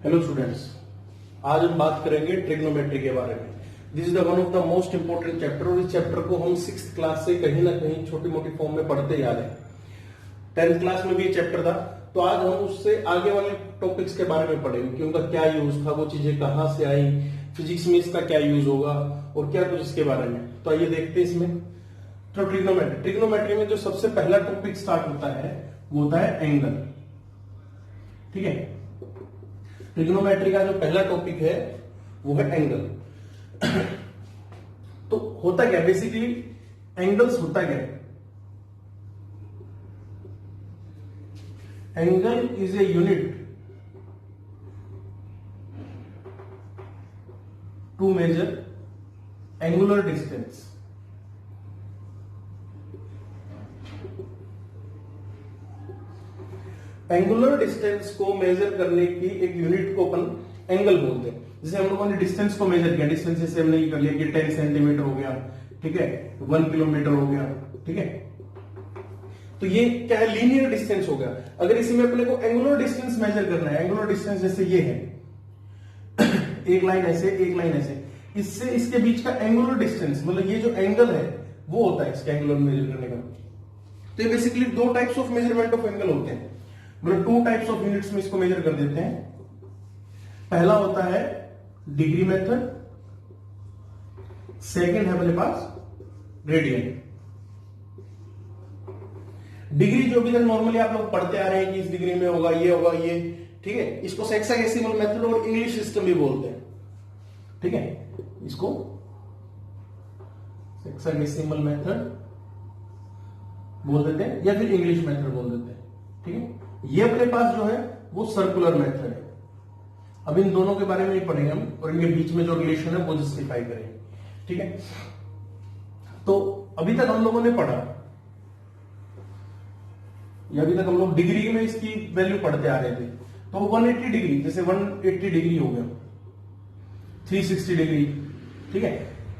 Hello students, आज हम बात करेंगे ट्रिग्नोमेट्री के बारे में। This is the one of the most important chapter और इस चैप्टर को हम 6th क्लास से कहीं ना कहीं छोटी मोटी फॉर्म में पढ़ते ही आ रहे हैं। 10th क्लास में भी ये चैप्टर था, तो आज हम उससे आगे वाले टॉपिक्स के बारे में पढ़ेंगे कि उनका क्या यूज था, वो चीजें कहां से आई, फिजिक्स में इसका क्या यूज होगा और क्या कुछ इसके बारे में। तो आइए देखते हैं इसमें। तो ट्रिग्नोमेट्री में जो सबसे पहला टॉपिक स्टार्ट होता है वो होता है एंगल। ठीक है, ट्रिग्नोमेट्री का जो पहला टॉपिक है वो है एंगल। तो होता क्या बेसिकली, एंगल्स होता क्या है? Angle is a unit to measure angular distance. Angular distance को मेजर करने की एक यूनिट को अपन एंगल बोलते हैं। जैसे हम लोगों ने डिस्टेंस को मेजर किया, डिस्टेंस जैसे हमने कर लिया कि 10 सेंटीमीटर हो गया, ठीक है, 1 किलोमीटर हो गया, ठीक है। तो ये क्या है, लीनियर डिस्टेंस हो गया। अगर इसी में अपने को एंगुलर डिस्टेंस मेजर करना है, एंगुलर डिस्टेंस जैसे ये है, एक लाइन ऐसे, एक लाइन ऐसे, इससे इसके बीच का एंगुलर डिस्टेंस, मतलब ये जो एंगल है वो होता है इसके एंगुलर मेजर करने का। तो ये बेसिकली दो types of measurement of angle होते हैं, मतलब 2 टाइप्स ऑफ यूनिट्स में इसको मेजर कर देते हैं। पहला होता है डिग्री मेथड, सेकंड है अपने पास रेडियन। डिग्री जो भी नॉर्मली आप लोग पढ़ते आ रहे हैं कि इस डिग्री में होगा ये होगा ये, ठीक है, इसको हेक्साडेसिमल मेथड और इंग्लिश सिस्टम भी बोलते हैं। ठीक है, इसको हेक्साडेसिमल मेथड बोल देते हैं या फिर इंग्लिश मेथड बोल देते हैं। ठीक है, ये अपने पास जो है वो सर्कुलर मेथड है। अब इन दोनों के बारे में ही पढ़ेंगे हम और इनके बीच में जो रिलेशन है वो जस्टिफाई करेंगे। ठीक है, तो अभी तक हम लोगों ने पढ़ा, या अभी तक हम लोग डिग्री में इसकी वैल्यू पढ़ते आ रहे थे। तो 180 डिग्री, जैसे 180 डिग्री हो गया, 360 डिग्री, ठीक है।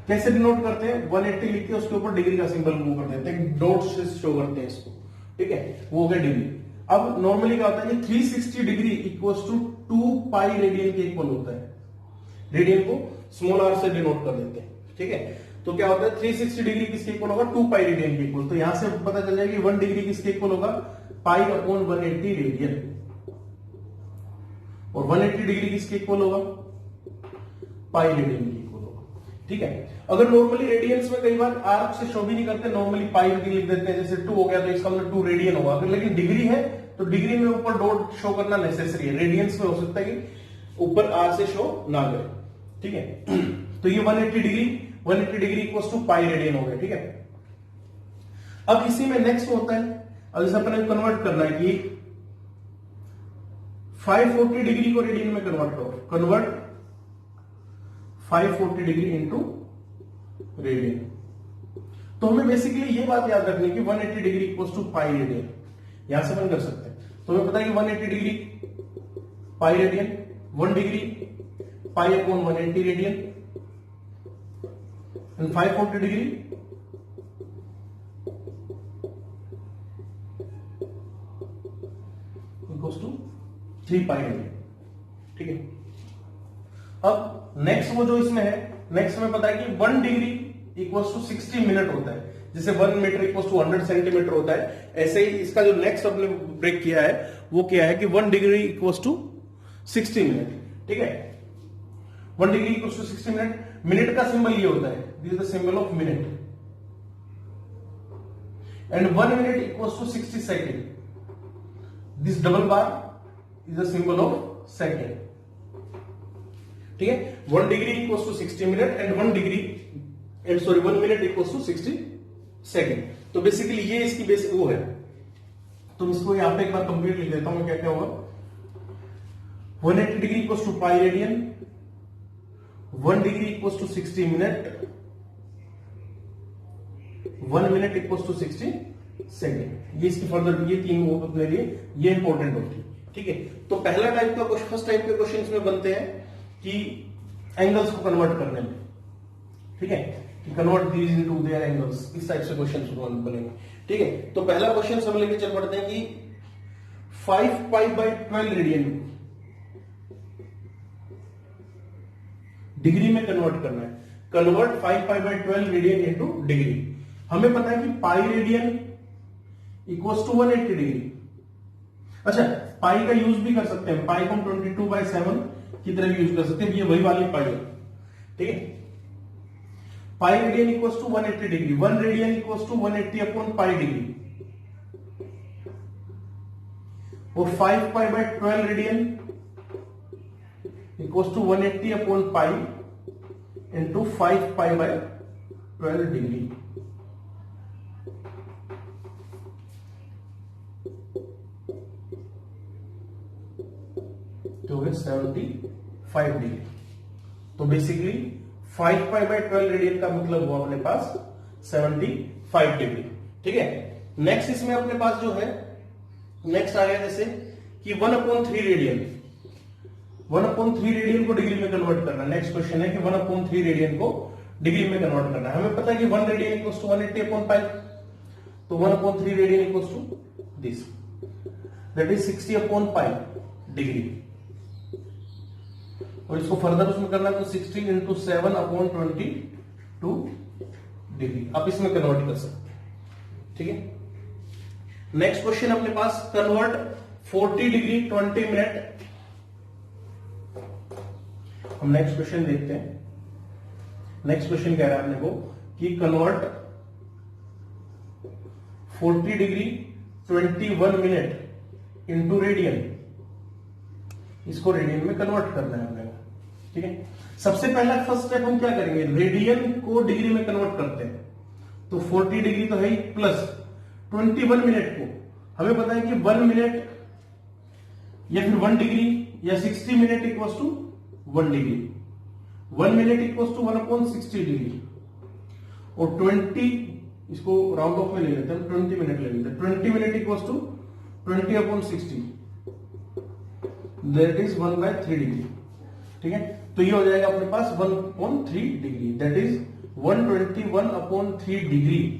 कैसे डिनोट करते हैं? 180 लिख के उसके ऊपर डिग्री का सिंबल मूव कर देते हैं, डॉट से शो करते हैं इसको, ठीक है, वो हो गया डिग्री। अब नॉर्मली क्या होता है कि 360 degree equals to 2 pi radian के इक्वल होता है। रेडियन को स्मॉल आर से डिनोट कर देते हैं, ठीक है। तो क्या होता है, 360 डिग्री किसके इक्वल होगा? 2 पाई रेडियन के इक्वल। तो यहां से पता चल जाएगा कि 1 डिग्री किसके इक्वल होगा? पाई अपॉन 180 रेडियन। और 180 डिग्री किसके इक्वल होगा? पाई रेडियन के इक्वल होगा। ठीक है, अगर नॉर्मली रेडियंस में कई बार आर्क से शो भी नहीं करते, नॉर्मली पाई लिख देते हैं, जैसे 2 हो गया तो इसका मतलब 2 रेडियन होगा। अगर लेकिन डिग्री है तो डिग्री में ऊपर डॉट शो करना नेसेसरी है। रेडियंस में हो सकता है कि ऊपर आर से शो ना करे, ठीक है। तो ये 180 degree equals to pi radian हो गया, ठीक है। अब इसी में नेक्स्ट होता है, अब जैसे अपने कन्वर्ट करना है कि 540 डिग्री को रेडियन में कन्वर्ट करो, कन्वर्ट 540 डिग्री इंटू रेडियन। तो हमें बेसिकली ये बात याद रखनी है कि 180 degree equals to pi radian, यहां से अपन कर सकते हैं। तो हमें पता है कि 180 degree pi radian, 1 degree pi upon 180 radian, and 540 degree equals to 3 pi radian, ठीक है। अब नेक्स्ट वो जो इसमें है, नेक्स्ट हमें पता है कि 1 डिग्री इक्वल्स टू 60 मिनट होता है। जैसे 1 मीटर इक्वल्स टू 100 सेंटीमीटर होता है, ऐसे ही इसका जो नेक्स्ट अपने ब्रेक किया है वो क्या है कि 1 डिग्री इक्वल्स टू 60 मिनट, ठीक है। 1 degree equals to 60 minute. Minute का सिंबल ये होता है, this is the symbol of minute, and 1 minute equals to 60 second. This double bar is the symbol of second, ठीक है। 1 degree equals to 60 minute and 1 minute equals to 60 second. तो basically ये इसकी basic वो है। तो इसको यहां पे एक बार कंप्लीट लिख देता हूं, क्या क्या होगा। 180 degree equals to pi radian, 1 degree equals to 60 minute, 1 minute equals to 60 second. ये इसकी फर्दर ये 3 वो अपने लिए ये इंपॉर्टेंट होती है, ठीक है। तो पहला टाइप का क्वेश्चन, फर्स्ट टाइप के क्वेश्चन इसमें बनते हैं कि एंगल्स को कन्वर्ट करने में, ठीक है, कि convert these into their angles, इस टाइप से क्वेश्चन बनेंगे, ठीक है। तो पहला क्वेश्चन हम लेके चल पड़ते हैं कि 5 पाई बाई 12 रेडियन डिग्री में कन्वर्ट करना है। Convert 5π/12 radian into degree. हमें पता है कि pi radian equals to 180 degree. अच्छा, पाई का यूज भी कर सकते हैं, पाई को हम 22/7 की तरह यूज कर सकते हैं, ये वही वाली पाई है, ठीक है। Pi radian equals to 180 degree, 1 radian equals to 180/पाई डिग्री, और 5π/12 रेडियन इक्वल्स टू 180/पाई इंटू 5π/12 डिग्री। तो 75 डिग्री। तो बेसिकली 5π/12 रेडियन का मतलब हुआ अपने पास 75 डिग्री, ठीक है। नेक्स्ट इसमें अपने पास जो है, नेक्स्ट आ गया जैसे कि 1/3 रेडियन, 1/3 रेडियन को डिग्री में कन्वर्ट करना। नेक्स्ट क्वेश्चन है कि 1/3 रेडियन को डिग्री में कन्वर्ट करना है। हमें पता है कि 1 रेडियन इक्वल्स टू 180/पाई, तो 1/3 radian equals to this, that is 60/पाई डिग्री। और इसको फर्दर उसमें करना है तो 16 इंटू 7/22 डिग्री। आप इसमें कन्वर्ट कर सकते हैं, ठीक है। नेक्स्ट क्वेश्चन अपने पास, कन्वर्ट 40 डिग्री 20 मिनट। हम नेक्स्ट क्वेश्चन देखते हैं। नेक्स्ट क्वेश्चन कह रहा है अपने को कि convert 40 degree 21 minute into radian, इसको रेडियन में कन्वर्ट करना है अपने को, ठीक है। सबसे पहला फर्स्ट स्टेप हम क्या करेंगे, रेडियन को डिग्री में कन्वर्ट करते हैं। तो 40 डिग्री तो है ही, प्लस 21 मिनट को हमें पता है कि 1 मिनट या फिर 1 डिग्री या 60 minute equals to 1 degree, 1 minute equals to 1/60 degree, और 20, इसको राउंड ऑफ में ले लेते हैं, 20 मिनट ले लेते हैं, 20 minute equals to 20/60, that is 1/3 degree, ठीक है। तो ये हो जाएगा अपने पास 1/3 डिग्री, दैट इज 121/3 डिग्री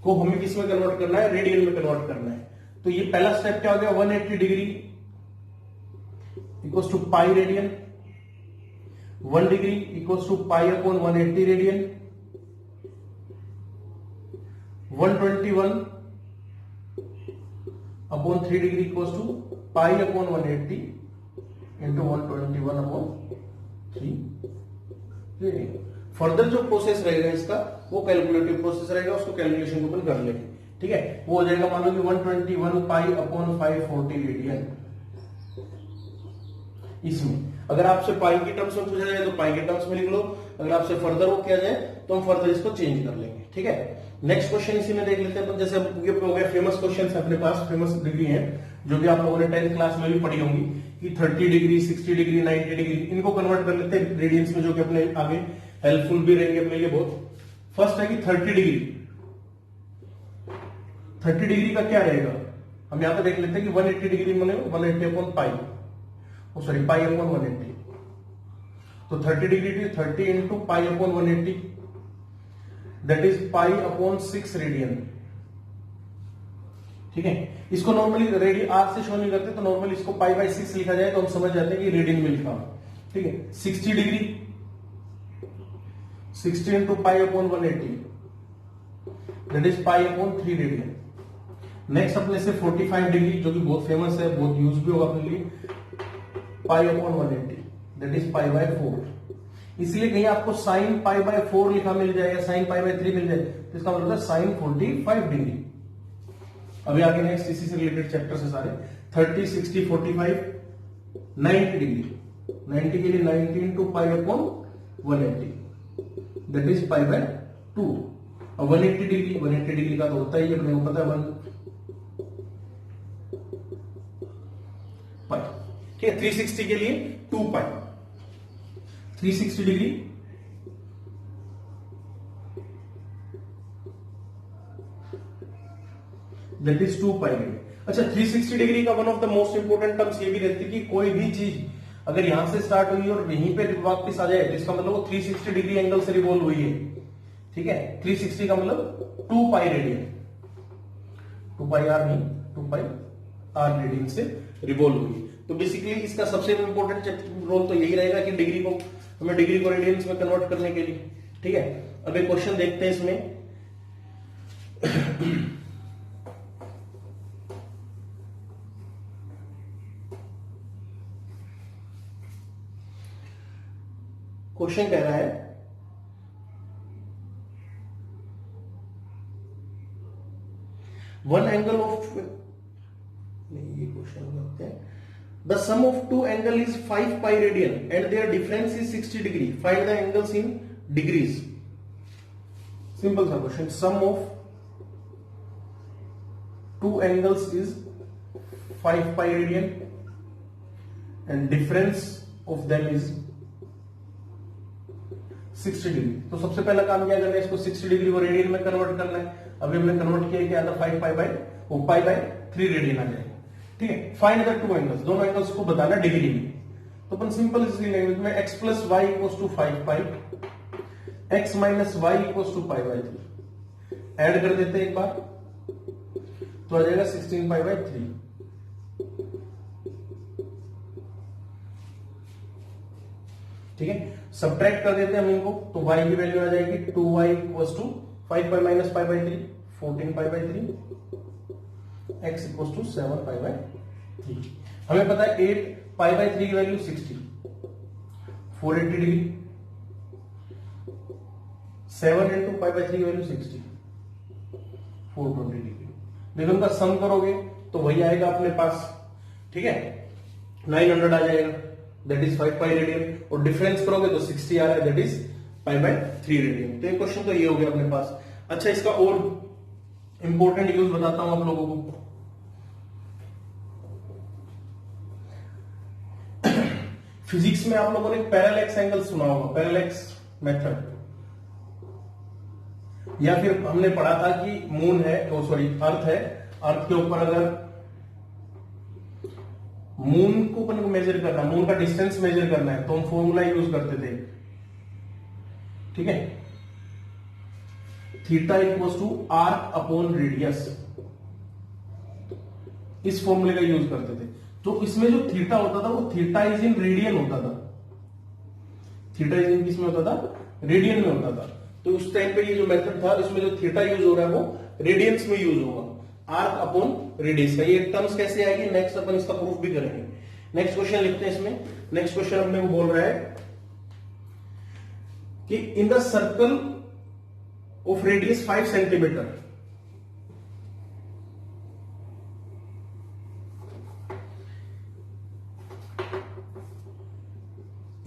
को हमें किस में कन्वर्ट करना है, रेडियन में कन्वर्ट करना है। तो ये पहला स्टेप क्या हो गया, 180 degree equals to pi radian, 1 degree equals to पाई/180 रेडियन, 121/3 डिग्री इक्वल्स टू पाई/180 इंटू 121/3 रेडियन। फर्दर जो प्रोसेस रहेगा इसका वो कैलकुलेटिव प्रोसेस रहेगा, उसको कैलकुलेशन को अपन कर लेंगे, ठीक है। वो हो जाएगा मान लो कि 121 पाई/540 रेडियन। इसमें अगर आपसे पाई की टर्म्स में पूछा जाए तो पाई के टर्म्स में लिख लो, अगर आपसे फर्दर वो किया जाए तो हम फर्दर इसको चेंज कर लेंगे, ठीक है। नेक्स्ट क्वेश्चन इसी में देख लेते हैं। जैसे ये हो गया फेमस क्वेश्चन अपने पास, फेमस डिग्री है जो भी आप लोगों ने 10th क्लास में भी पढ़ी होंगी कि 30 डिग्री, 60 डिग्री, 90 डिग्री, इनको कन्वर्ट कर लेते हैं रेडियंस में, जो कि अपने आगे हेल्पफुल भी रहेंगे अपने लिए बहुत। फर्स्ट है कि 30 डिग्री, 30 डिग्री का क्या रहेगा, हम यहां पे देख लेते हैं कि 180 डिग्री मैंने 180/पाई, सॉरी पाई/180, तो 30 डिग्री टू 30 इंटू पाई/180, दैट इज पाई/6 रेडियन, ठीक है। इसको नॉर्मली रेडियन आर से शो नहीं करते, तो नॉर्मली इसको पाई/6 लिखा जाए तो हम समझ जाते हैं कि रेडियन में लिखा, ठीक है। 60 डिग्री 60 इंटू पाई/180, दैट इज पाई/3 रेडियन। नेक्स्ट अपने से 45 डिग्री जो कि बहुत फेमस है, बहुत यूज भी होगा अपने लिए, पाई/180, दैट इज पाई/4। इसलिए कहीं आपको साइन पाई/4 लिखा मिल जाए या साइन पाई/3 मिल जाए तो इसका मतलब है साइन 45 डिग्री। अभी आगे नेक्स्ट इसी से रिलेटेड चैप्टर से सारे 30, 60, 45, 90 डिग्री, 90 के लिए 90 इंटू पाई/180, दैट इज पाई/2। और 180 डिग्री, 180 डिग्री का तो होता ही अपने को पता है 1 पाई, ठीक है। 360 के लिए 2 पाई, 360 डिग्री दैट इज 2 पाई। अच्छा, 360 डिग्री का one of the most important terms ये भी रहती है कि कोई भी चीज अगर यहां से स्टार्ट हुई और यहीं पे वापस आ जाए तो इसका मतलब वो 360 डिग्री एंगल से रिवॉल्व हुई है, ठीक है। 360 का मतलब 2 पाई रेडियन, 2 पाई आर नहीं, 2 पाई आर रेडियन से रिवॉल्व हुई। तो बेसिकली इसका सबसे इंपॉर्टेंट रोल तो यही रहेगा कि हमें डिग्री को रेडियंस में कन्वर्ट करने के लिए। ठीक है, अब एक क्वेश्चन देखते हैं इसमें। क्वेश्चन कह रहा है वन एंगल ऑफ, ये क्वेश्चन करते हैं, the sum of two angle is 5 pi radian and their difference is 60 degree, find the angles in degrees. Simple सा question, sum of two angles is 5 pi radian and difference of them is 60 degree. तो सबसे पहला काम क्या करना है, इसको 60 degree को रेडियन में कन्वर्ट करना है। अभी हमने कन्वर्ट किया क्या था, 5 पाई बाय 3 रेडियन आ जाएगा। ठीक है, फाइंड द टू एंगल्स, दोनों एंगल्स को बताना डिग्री में। तो अपन सिंपल इसी लैंग्वेज में x plus Y equals to 5 pi, x minus Y equals to pi by 3 add कर देते हैं एक बार, तो आ जाएगा 16 पाई बाय 3। ठीक है, सब्ट्रैक्ट कर देते हैं हम इनको, तो y की वैल्यू आ जाएगी 2y equals to 5 pi minus pi by 3 14 pi by 3, x equals to 7 pi by 3। हमें पता है 8 पाई बाय 3 की value 60, 480 degree, 7 into pi by 3 की वैल्यू 60, 420 डिग्री। देखो उनका सम करोगे तो वही आएगा अपने पास। ठीक है, 900 आ जाएगा, दैट इज 5 पाई रेडियन, और डिफरेंस करोगे तो 60 आ रहा है, that is pi by 3 radian. तो ये क्वेश्चन तो ये हो गया अपने पास। अच्छा, इसका और इंपॉर्टेंट यूज बताता हूं आप लोगों को। फिजिक्स में आप लोगों ने पैरेलैक्स एंगल सुना होगा, पैरेलैक्स मेथड, या फिर हमने पढ़ा था कि मून है, अर्थ है, अर्थ के ऊपर अगर मून को अपन को मेजर करना, मून का डिस्टेंस मेजर करना है, तो हम फॉर्मूला यूज करते थे। ठीक है, theta equals to arc upon radius, इस फॉर्मूले का यूज करते थे। तो इसमें जो थीटा होता था वो थीटा इज इन रेडियन होता था, थीटा इज इन किसमें होता था, रेडियन में होता था। तो उस टाइम पे ये जो मेथड था, इसमें जो थीटा यूज हो रहा है वो रेडियंस में यूज होगा, आर्क अपॉन रेडियस का। ये टर्म्स कैसे आएगी, नेक्स्ट अपन इसका प्रूफ भी करेंगे। नेक्स्ट क्वेश्चन लिखते हैं इसमें। नेक्स्ट क्वेश्चन अपने को बोल रहा है कि in the circle of radius 5 centimetre,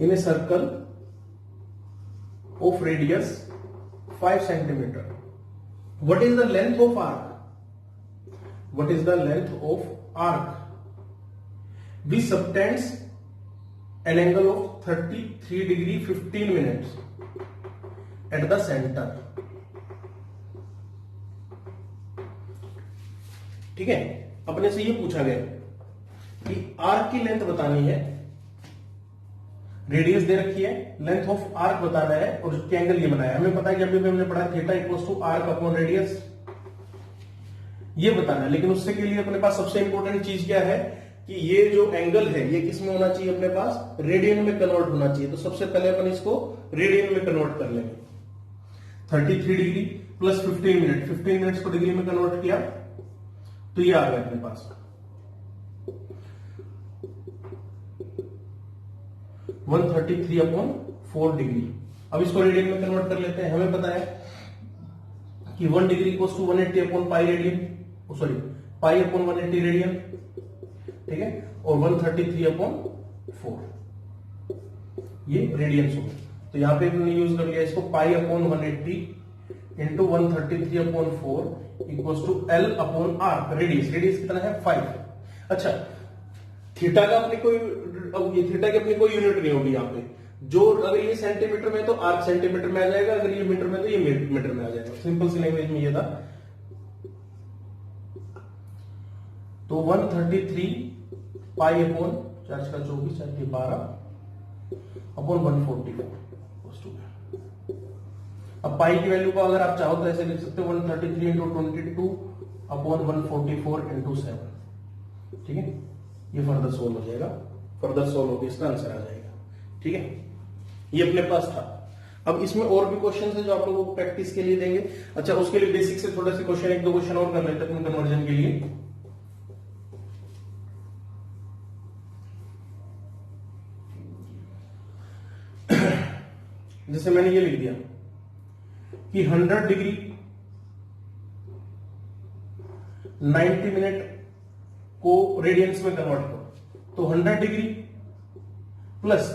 in a circle of radius 5 centimeter, what is the length of arc, what is the length of arc which subtends an angle of 33 degree 15 minutes at the center। ठीक है, अपने से ये पूछा गया कि arc की length बतानी है, रेडियस दे रखी है, लेंथ ऑफ आर्क बताना है, और उसके एंगल ये बनाया है। हमें पता है कि अभी भी हमने पढ़ा theta equals to arc upon radius, ये बताना है। लेकिन उससे के लिए अपने पास सबसे इंपॉर्टेंट चीज क्या है कि ये जो एंगल है ये किसमें होना चाहिए, अपने पास रेडियन में कन्वर्ट होना चाहिए। तो सबसे पहले अपन इसको रेडियन में कन्वर्ट कर लेंगे। 33 डिग्री प्लस 15 मिनट, 15 मिनट्स को डिग्री में कन्वर्ट किया तो ये आ गया अपने पास 133 अपॉन 4 डिग्री। अब इसको रेडियन में कन्वर्ट कर लेते हैं। हमें पता है कि 1 degree equals to 180 upon pi radian, sorry pi upon 180 radian. ठीक है, और 133 अपॉन 4 ये रेडियंस हो गया। तो यहां पे हमने यूज कर लिया इसको, pi upon 180 into 133 upon 4 equals to L upon R, radius, radius कितना है 5। अच्छा, थीटा का अपनी कोई, अब ये थीटा की अपनी कोई यूनिट नहीं होगी यहाँ पे। जो अगर ये सेंटीमीटर में तो आर्क सेंटीमीटर में आ जाएगा, अगर ये मीटर में तो ये मीटर में आ जाएगा। सिंपल सी लैंग्वेज में ये था। तो 133 पाई अपॉन 4 का 24 4 के 12 अपॉन 144। अब पाई की वैल्यू को अगर आप चाहो तो ऐसे लिख सकते हो 133 इंटू 22 अपॉन 144 इंटू 7। ठीक है, ये फर्दर सोल्व हो जाएगा, फर्दर सोल्व होकर इसका आंसर आ जाएगा। ठीक है, ये अपने पास था। अब इसमें और भी क्वेश्चन है जो आप लोगों को प्रैक्टिस के लिए देंगे। अच्छा, उसके लिए बेसिक से थोड़ा सा क्वेश्चन, एक दो क्वेश्चन और कर लेते हैं कन्वर्जन के लिए। जैसे मैंने ये लिख दिया कि 100 डिग्री 90 मिनट को रेडियंस में कन्वर्ट करो, तो 100 डिग्री प्लस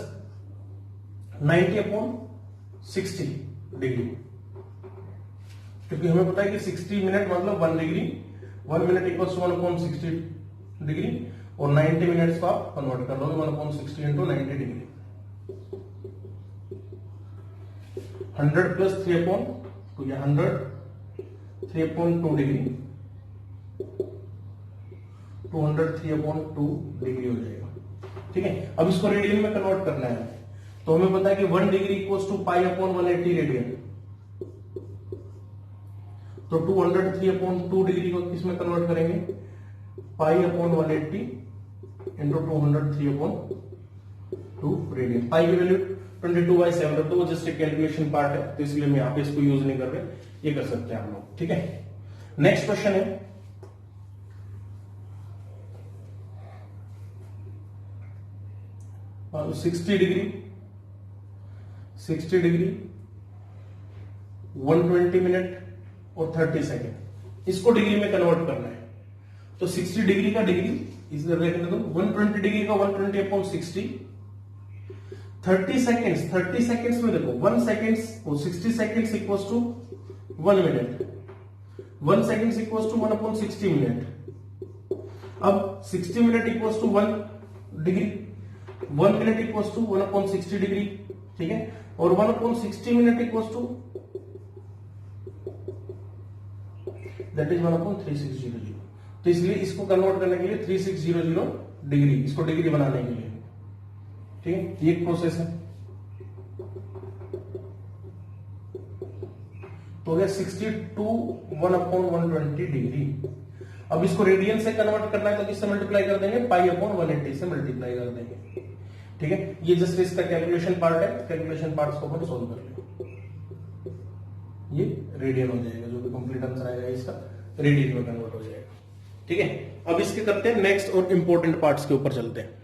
90/60 डिग्री, क्योंकि हमें पता है कि 60 मिनट मतलब 1 डिग्री, 1 मिनट इक्वल्स 1/60 डिग्री, और 90 मिनट्स को आप कन्वर्ट कर लोगे 1/60 इंटू 90 डिग्री। 100 प्लस 3/2, या 100 3/2 डिग्री, 200 3/2 डिग्री हो जाएगा। ठीक है, अब इसको रेडियन में कन्वर्ट करना है, तो हमें पता है कि 1 डिग्री इक्वल्स टू π/180 रेडियन, तो 200 3/2 डिग्री को किस में कन्वर्ट करेंगे, π/180 इंटू 200 3/2 रेडियन। पाई की वैल्यू 22/7 रख दो, वो जस्ट एक कैलकुलेशन पार्ट है, तो इसलिए मैं यहाँ पे इसको यूज नहीं कर रहे, ये कर सकते हैं आप लोग। ठीक है, नेक्स्ट क्वेश्चन है और 60 डिग्री 120 मिनट और 30 सेकेंड, इसको डिग्री में कन्वर्ट करना है। तो 60 डिग्री का डिग्री इधर देखने दो, 120 डिग्री का 120/60, 30 सेकेंड्स में देखो 1 सेकेंड्स और 60 seconds equals to 1 minute, 1 seconds equals to 1/60 minute. अब 60 minute equals to 1 degree, 1 minute equals to 1/60 degree. ठीक है, और 1/60 minute equals to that is 1/3600। तो इसलिए इसको कन्वर्ट करने के लिए 3600 डिग्री, इसको डिग्री बनाने के लिए। ठीक है, ये एक प्रोसेस है। तो हो गया 60 टू 1/120 डिग्री। अब इसको रेडियन से कन्वर्ट करना है, तो किससे मल्टीप्लाई कर देंगे, π/180 से मल्टीप्लाई कर देंगे। ठीक है, ये जस्ट इसका कैलकुलेशन पार्ट है, कैलकुलेशन पार्ट को अपन सोल्व कर लेंगे। ये रेडियन हो जाएगा, जो भी कंप्लीट आंसर आएगा इसका रेडियन में कन्वर्ट हो जाएगा। ठीक है, अब इसके करते हैं नेक्स्ट और इंपॉर्टेंट पार्ट्स के ऊपर चलते हैं।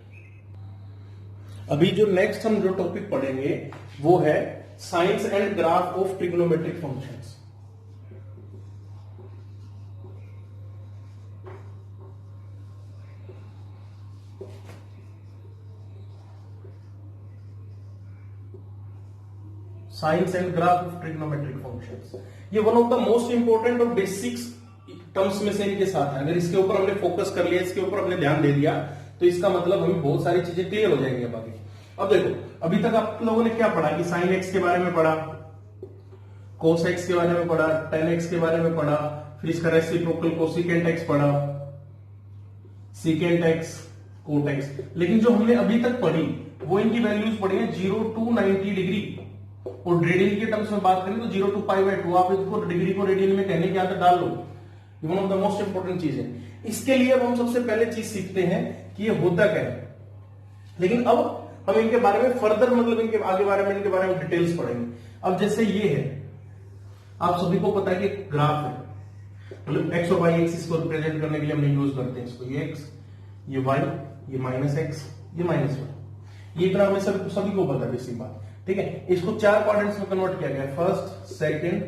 अभी जो नेक्स्ट हम जो टॉपिक पढ़ेंगे वो है sines and graph of trigonometric functions. Sines and graph of trigonometric functions, ये one of the most important और बेसिक्स टर्म्स में से इनके साथ है। अगर इसके ऊपर हमने फोकस कर लिया, इसके ऊपर हमने ध्यान दे दिया, तो इसका मतलब हमें बहुत सारी चीजें क्लियर हो जाएंगी। बाकी अब देखो, अभी तक आप लोगों ने क्या पढ़ा कि साइन एक्स के बारे में पढ़ा, कोस एक्स के बारे में पढ़ा, टेन एक्स के बारे में पढ़ा, फिर इसका रेसिप्रोकल कोसिकेंट एक्स पढ़ा, सीकेंट एक्स, कोट एक्स। लेकिन जो हमने अभी तक पढ़ी वो इनकी वैल्यूज पढ़ी है 0 to 90 डिग्री, और रेडियन के टर्म्स में बात करें तो 0 to π/2। आप इसको डिग्री को रेडियन में कहने के आदत डाल लो, one of the most important चीज है। इसके लिए अब हम सबसे पहले चीज सीखते हैं कि ये होता क्या है, लेकिन अब हम इनके बारे में फर्दर, मतलब इनके आगे बारे में, इनके बारे में डिटेल्स पढ़ेंगे। अब जैसे ये है, आप सभी को पता है कि ग्राफ है, मतलब एक्स और वाई एक्सिस को रिप्रेजेंट करने के लिए हम यूज करते हैं इसको, ये एक्स, ये वाई, ये -x, ये -y। ये ग्राफ में सभी को पता है, बेसिक बात। ठीक है, इसको 4 क्वाड्रेंट्स में कन्वर्ट किया गया है, फर्स्ट, सेकंड,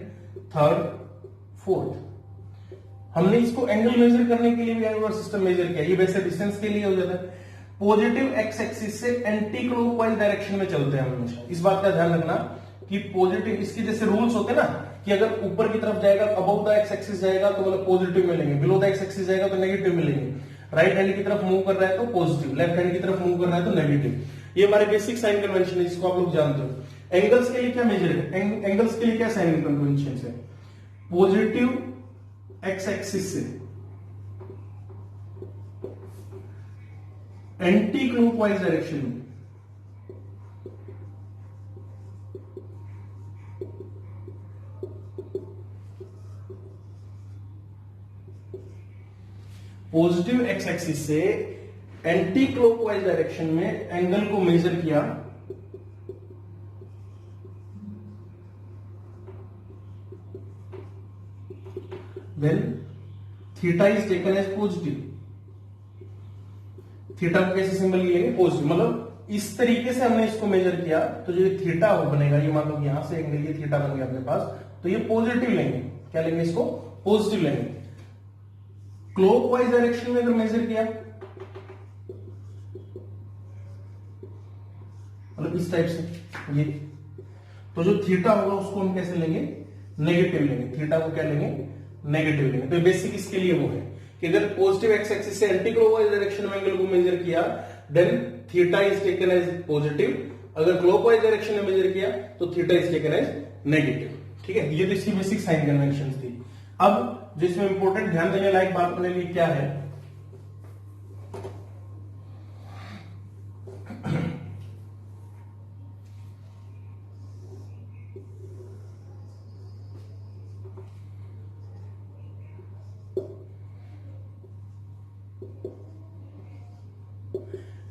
थर्ड, फोर्थ। हमने इसको एंगल मेजर करने के लिए भी एंगुलर सिस्टम मेजर किया, ये वैसे डिस्टेंस के लिए हो जाता है। पॉजिटिव एक्स एक्सिस से एंटी क्लॉकवाइज डायरेक्शन में चलते हैं हमेशा। इस बात का ध्यान रखना कि पॉजिटिव, इसके जैसे रूल्स होते हैं ना कि अगर ऊपर की तरफ जाएगा, अबव द एक्स एक्सिस जाएगा तो मतलब पॉजिटिव मिलेंगे, बिलो द एक्स एक्सिस जाएगा तो नेगेटिव मिलेंगे, राइट हैंड की तरफ मूव कर रहा है तो पॉजिटिव, लेफ्ट हैंड की तरफ मूव कर रहा है तो नेगेटिव। ये हमारे बेसिक साइन कन्वेंशन है, जिसको आप लोग जानते हो। एंगल्स के लिए क्या मेजर है, एंगल्स के लिए क्या साइन कन्वेंशन है, पॉजिटिव एक्स एक्सिस से एंटी क्लॉकवाइज डायरेक्शन में पॉजिटिव एक्स एक्सिस से एंटी क्लॉकवाइज डायरेक्शन में एंगल को मेजर किया, then theta is taken as positive. Theta को कैसे सिंबल लेंगे? पॉजिटिव, मतलब इस तरीके से हमने इसको मेजर किया तो जो थीटा हो बनेगा, ये मान लो यहां से एंगल ये थीटा बन गया अपने पास, तो ये पॉजिटिव लेंगे। क्या लेंगे? इसको पॉजिटिव लेंगे। क्लॉकवाइज डायरेक्शन में अगर मेजर किया, मतलब इस टाइप से ये, तो जो थीटा होगा उसको हम कैसे लेंगे? नेगेटिव लेंगे। थीटा को क्या लेंगे? नेगेटिव लेंगे। तो बेसिक इसके लिए वो है कि अगर पॉजिटिव एक्स एक्सिस से एंटी क्लॉकवाइज डायरेक्शन में एंगल को मेजर किया, then theta is taken as positive. अगर क्लॉकवाइज डायरेक्शन में मेजर किया तो theta is taken as negative. ठीक है, ये तो इसकी बेसिक साइन कन्वेंशन थी। अब जिसमें इंपॉर्टेंट ध्यान देने लायक बात अपने लिए क्या है,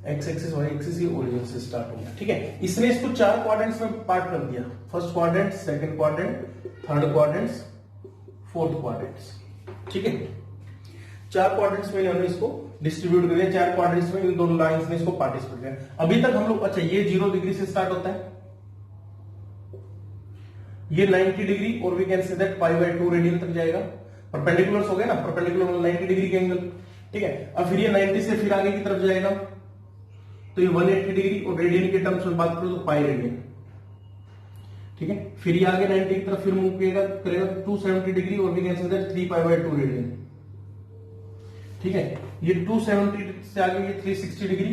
एक्स एक्सिस वाई एक्सिस ये ओरिजिन से स्टार्ट हो गया। ठीक है, इसने इसको 4 क्वाड्रेंट्स में पार्ट कर दिया। First quadrant, second quadrant, third quadrants, fourth quadrants. ठीक है, 4 क्वाड्रेंट्स में इन्होंने इसको डिस्ट्रीब्यूट कर दिया। 4 क्वाड्रेंट्स में इन दोनों लाइंस ने इसको पार्टिसिपेट किया। अभी तक हम लोग, अच्छा ये 0 डिग्री से स्टार्ट होता है, ये 90 डिग्री, और we can say that π/2 radian तक जाएगा। परपेंडिकुलर्स हो गए ना, परपेंडिकुलर 90 डिग्री के एंगल। ठीक है, अब फिर ये 90 से फिर आगे की तरफ जाएगा, तो ये 180 डिग्री, और रेडियन के टर्म्स में बात करो तो पाई रेडियन। ठीक है, फिर ये आगे 90 की तरफ फिर मूव करेगा 270 डिग्री, और we can say that 3π/2 radian. ठीक है, ये 270 से आगे ये 360 डिग्री,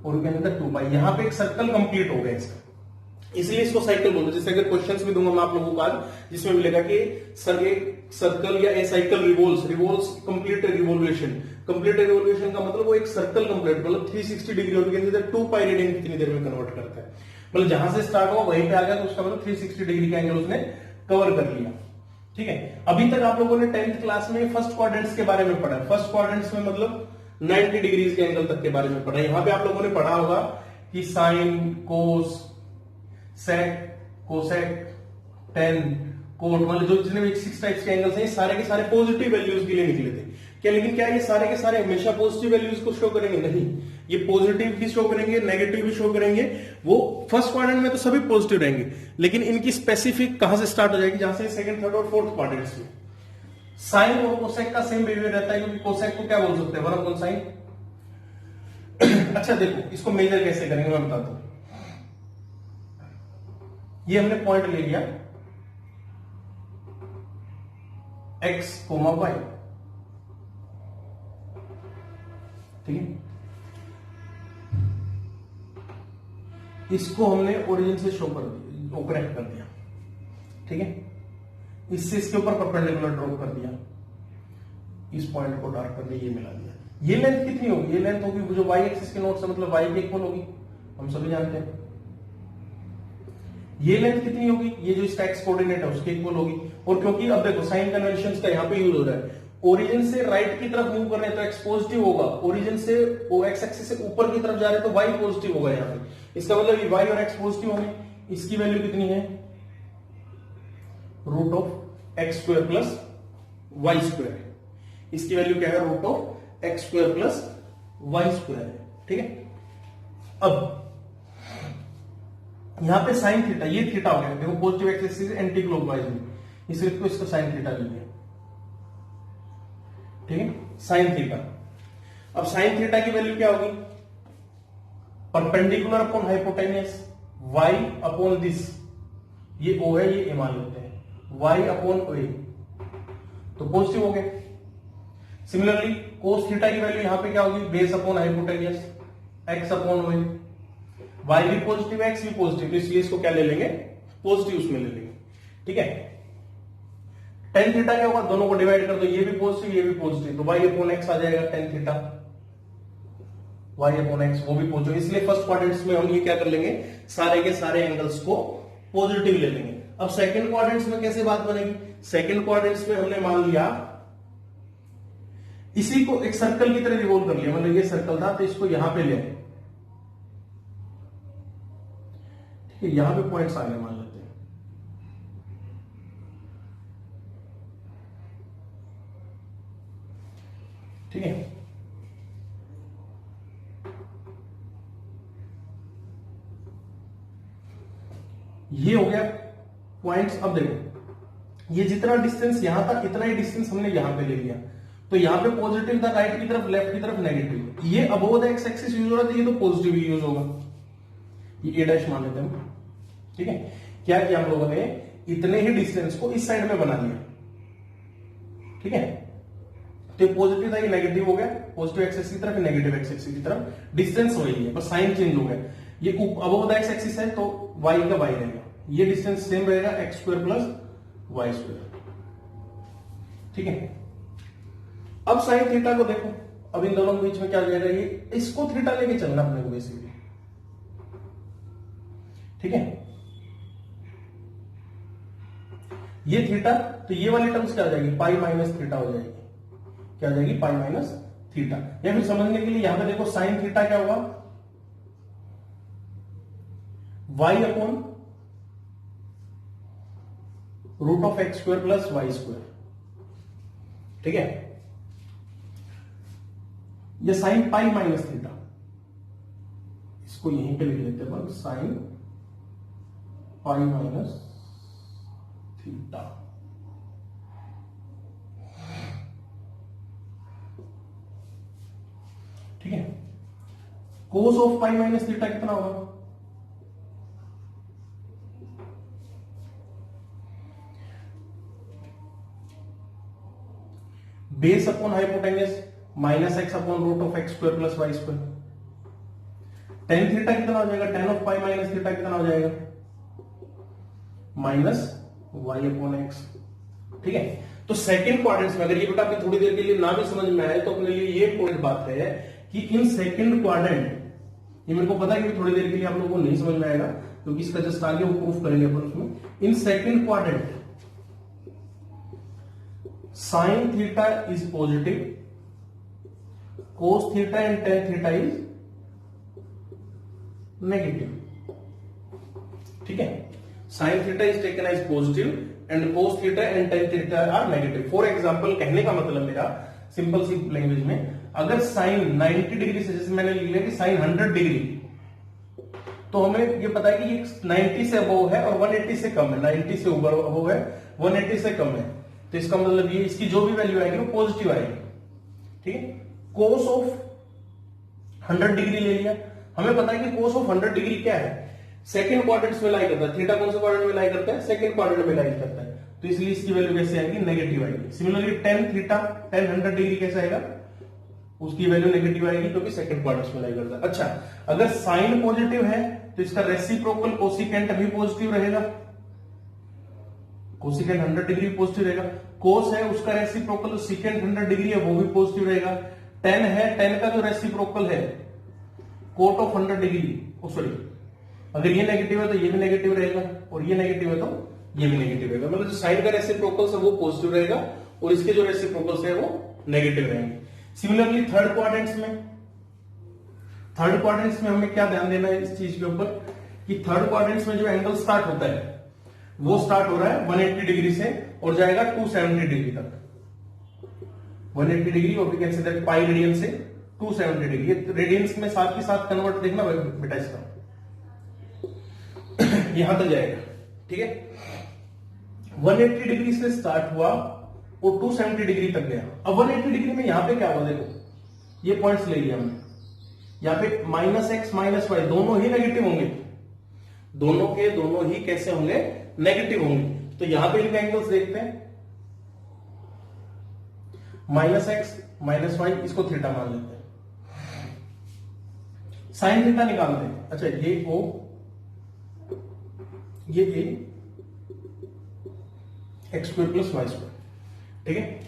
और वी कैन से दैट 2π। यहां पे एक सर्कल कंप्लीट हो गया इसका, इसलिए इसको साइकिल बोलते हैं। जैसे अगर क्वेश्चंस भी दूंगा मैं आप लोगों को आज, जिसमें मिलेगा कि सर एक सर्कल या a cycle revolves complete revolution. Complete revolution का मतलब वो एक सर्कल कंप्लीट, मतलब 360 डिग्री, और 2π रेडियन कितनी देर में कन्वर्ट करता है। मतलब जहां से स्टार्ट हुआ वहीं पे आ गया, तो उसका मतलब 360 डिग्री का एंगल उसने कवर कर लिया। ठीक है, अभी तक आप लोगों ने 10th क्लास में फर्स्ट क्वाड्रेंट्स के बारे में पढ़ा। फर्स्ट क्वाड्रेंट्स में मतलब 90 डिग्रीज के एंगल तक के बारे में पढ़ा। यहां पे आप लोगों ने पढ़ा होगा कि साइन, कोस, सेक, कोसेक, टेन, कोट, मतलब जो जितने भी 6 टाइप्स के एंगल्स हैं, सारे के सारे पॉजिटिव वैल्यूज के लिए निकले थे। क्या, लेकिन क्या ये सारे के सारे हमेशा पॉजिटिव वैल्यूज को शो करेंगे? नहीं, ये पॉजिटिव भी शो करेंगे, नेगेटिव भी शो करेंगे। वो फर्स्ट क्वाड्रेंट में तो सभी पॉजिटिव रहेंगे, लेकिन इनकी स्पेसिफिक कहां से स्टार्ट हो जाएगी? जहां से सेकंड, थर्ड और फोर्थ क्वाड्रेंट्स में। साइन और कोसेक का सेम बिहेवियर रहता है, क्योंकि कोसेक को क्या बोल सकते हैं? 1/sin। अच्छा देखो, इसको मेजर कैसे करेंगे मैं बताता हूं। ये हमने पॉइंट ले लिया x, y। ठीक है, इसको हमने ओरिजिन से शो कर दिया, कनेक्ट कर दिया। ठीक है, इससे इसके ऊपर परपेंडिकुलर ड्रॉप कर दिया, इस पॉइंट को डार्क कर दिया, ये मिला दिया। ये लेंथ कितनी होगी? ये लेंथ होगी जो y एक्सिस के नोट से, मतलब y के इक्वल होगी, हम सभी जानते हैं। ये लेंथ कितनी होगी? ये जो इसका एक्स कोऑर्डिनेट है उसके इक्वल होगी। और क्योंकि अब देखो साइन कन्वेंशन का यहां पे यूज हो रहा है, ओरिजिन से राइट की तरफ मूव कर रहे हैं तो एक्स पॉजिटिव होगा, ओरिजिन से वो एक्स एक्सिस से ऊपर की तरफ जा रहे हैं तो वाई पॉजिटिव होगा। यहां पे इसका मतलब ये वाई और एक्स पॉजिटिव होंगे। इसकी वैल्यू कितनी है? √(x² + y²। इसकी वैल्यू क्या है? √(x² + y²। ठीक है, अब यहां पे साइन थीटा, ये थीटा हो गया, देखो positive X axis anti clockwise में, इसलिए इसको इसका साइन थीटा ले लिया। ठीक है, साइन थीटा। अब साइन थीटा की वैल्यू क्या होगी? Perpendicular upon hypotenuse, y upon this, ये O है, ये A मान लेते हैं, y अपॉन O, तो पॉजिटिव हो गया। सिमिलरली कोस थीटा की वैल्यू यहां पे क्या होगी? Base upon hypotenuse, x upon O, y भी पॉजिटिव है, x भी पॉजिटिव, इसलिए इसको क्या ले लेंगे? पॉजिटिव उसमें ले लेंगे। ठीक है, टेन थीटा क्या होगा? दोनों को डिवाइड कर दो, ये भी पॉजिटिव ये भी पॉजिटिव, तो y अपॉन x आ जाएगा tan theta, y upon x वो भी पॉजिटिव। इसलिए फर्स्ट क्वाड्रेंट्स में हम ये क्या कर लेंगे? सारे के सारे एंगल्स को पॉजिटिव ले लेंगे। अब सेकंड क्वाड्रेंट्स में कैसे बात बनेगी? सेकंड क्वाड्रेंट्स में हमने मान लिया इसी को एक सर्कल की तरह रिवॉल्व कर लिया, मतलब ये सर्कल था तो इसको यहां पे ले, ठीक है, यहां पे पॉइंट्स आ गए मान लेते हैं, ठीक है। ये हो गया पॉइंट्स। अब देखो ये जितना डिस्टेंस यहां था इतना ही डिस्टेंस हमने यहां पे ले लिया, तो यहां पे पॉजिटिव था राइट की तरफ, लेफ्ट की तरफ नेगेटिव। ये above the x axis use हो रहा था, ये तो पॉजिटिव यूज होगा, ये a डैश मान लेते हैं, ठीक है। क्या किया हम लोगों ने, इतने ही डिस्टेंस को इस साइड में बना लिया, ठीक है। तो ये पॉजिटिव था, ये नेगेटिव हो गया, पॉजिटिव एक्स एक्सिस की तरफ, नेगेटिव एक्स एक्सिस की तरफ। डिस्टेंस वही है, बस साइन चेंज हो गया। ये अबोव द एक्स एक्सिस है तो y का y रहेगा, ये डिस्टेंस सेम रहेगा X square plus Y square, ठीक है। अब साइन थीटा को देखो, अब इन दोनों के बीच में क्या हो जाएगा, ये इसको थीटा लेके चलना अपने को बेसिकली, ठीक है। ये थीटा, तो ये वाली टर्म्स क्या हो जाएगी, पाई माइनस थीटा हो जाएगी, क्या हो जाएगी, पाई माइनस थीटा। या फिर समझने के लिए यहां पे देखो साइन थीटा क्या होगा, y upon root of x square plus Y square, ठीक है। ये साइन पाई माइनस थीटा, इसको यहीं पे लिख लेते हैं, साइन पाई माइनस थीटा, ठीक है। Cos of pi minus theta कितना होगा, base upon hypotenuse minus X upon root of x square plus Y square. Tan theta कितना हो जाएगा, tan of pi minus theta कितना हो जाएगा, माइनस वाई अपॉन एक्स, ठीक है। तो सेकंड क्वाड्रेंट्स में अगर ये बेटा आपकी थोड़ी देर के लिए ना भी समझ में आए तो अपने लिए ये इंपॉर्टेंट बात है कि इन सेकंड क्वाड्रेंट, ये मेरे को पता है कि थोड़ी देर के लिए आप लोगों को नहीं समझ में आएगा क्योंकि इसका जस्ट आगे वो प्रूफ करेंगे अपन उसमें। In second quadrant sine theta is positive, cos theta and tan theta is negative, ठीक है। Sine theta is taken as positive and cos theta and tan theta are negative. For example, कहने का मतलब मेरा simple सी language में, अगर sign 90 degree से, जैसे मैंने लिख लिया कि साइन 100 डिग्री, तो हमें ये पता है कि ये 90 से अबव है और 180 से कम है, 90 से ऊपर अबव है, 180 से कम है, तो इसका मतलब ये इसकी जो भी वैल्यू आएगी वो पॉजिटिव आएगी, ठीक है। कोस ऑफ 100 डिग्री ले लिया, हमें पता है कि कोस ऑफ 100 डिग्री क्या है, सेकंड क्वाड्रेंट में लाई करता है। थीटा कौन से क्वाड्रेंट में लाई करता है, सेकंड क्वाड्रेंट में लाई करता है, तो इसलिए इसकी वैल्यू कैसे आएगी, नेगेटिव आएगी। सिमिलरली टेन थीटा, 100 डिग्री कैसे आएगा, उसकी वैल्यू नेगेटिव आएगी क्योंकि सेकंड क्वाड्रेंट में लाई करता है। अच्छा, अगर साइन पॉजिटिव है तो इसका रेसिप्रोकल कोसिकेंट भी पॉजिटिव रहेगा, कोसिकेंट 100 डिग्री पॉजिटिव रहेगा। कोस है उसका रेसिप्रोकल सिकेंट 100 डिग्री है वो भी पॉजिटिव रहेगा। टेन है, टेन का जो रेसिप्रोकल है कोट ऑफ 100 डिग्री, सॉरी, अगर ये नेगेटिव है तो ये भी नेगेटिव रहेगा और ये नेगेटिव है तो ये भी नेगेटिव रहेगा। मतलब जो साइन का रेसिप्रोकल है वो पॉजिटिव रहेगा और इसके जो रेसिप्रोकल है वो नेगेटिव रहेंगे। सिमिलरली थर्ड क्वाड्रेंट्स में हमें क्या ध्यान देना है इस चीज के ऊपर कि थर्ड क्वाड्रेंट्स में जो एंगल स्टार्ट होता है वो स्टार्ट हो रहा है 180 डिग्री से और जाएगा 270 डिग्री तक। 180 डिग्री और we can say that pi radian से 270 डिग्री। रेडियंस में साथ ही साथ कन्वर्ट देखना बेटा इसका यहां तक जाएगा, ठीक है। 180 डिग्री से स्टार्ट हुआ और 270 डिग्री तक गया। अब 180 डिग्री में यहां पे क्या हुआ, देखो ये पॉइंट्स ले लिया हमने, यहां पे माइनस एक्स माइनस वाई दोनों ही नेगेटिव होंगे, दोनों के दोनों ही कैसे होंगे, नेगेटिव होंगे। तो यहां पे इनके एंगल्स देखते हैं, माइनस एक्स माइनस वाई, इसको थीटा मान लेते हैं, साइन थीटा निकालते हैं। अच्छा, ये ओ ये A x square plus Y square, ठीक है।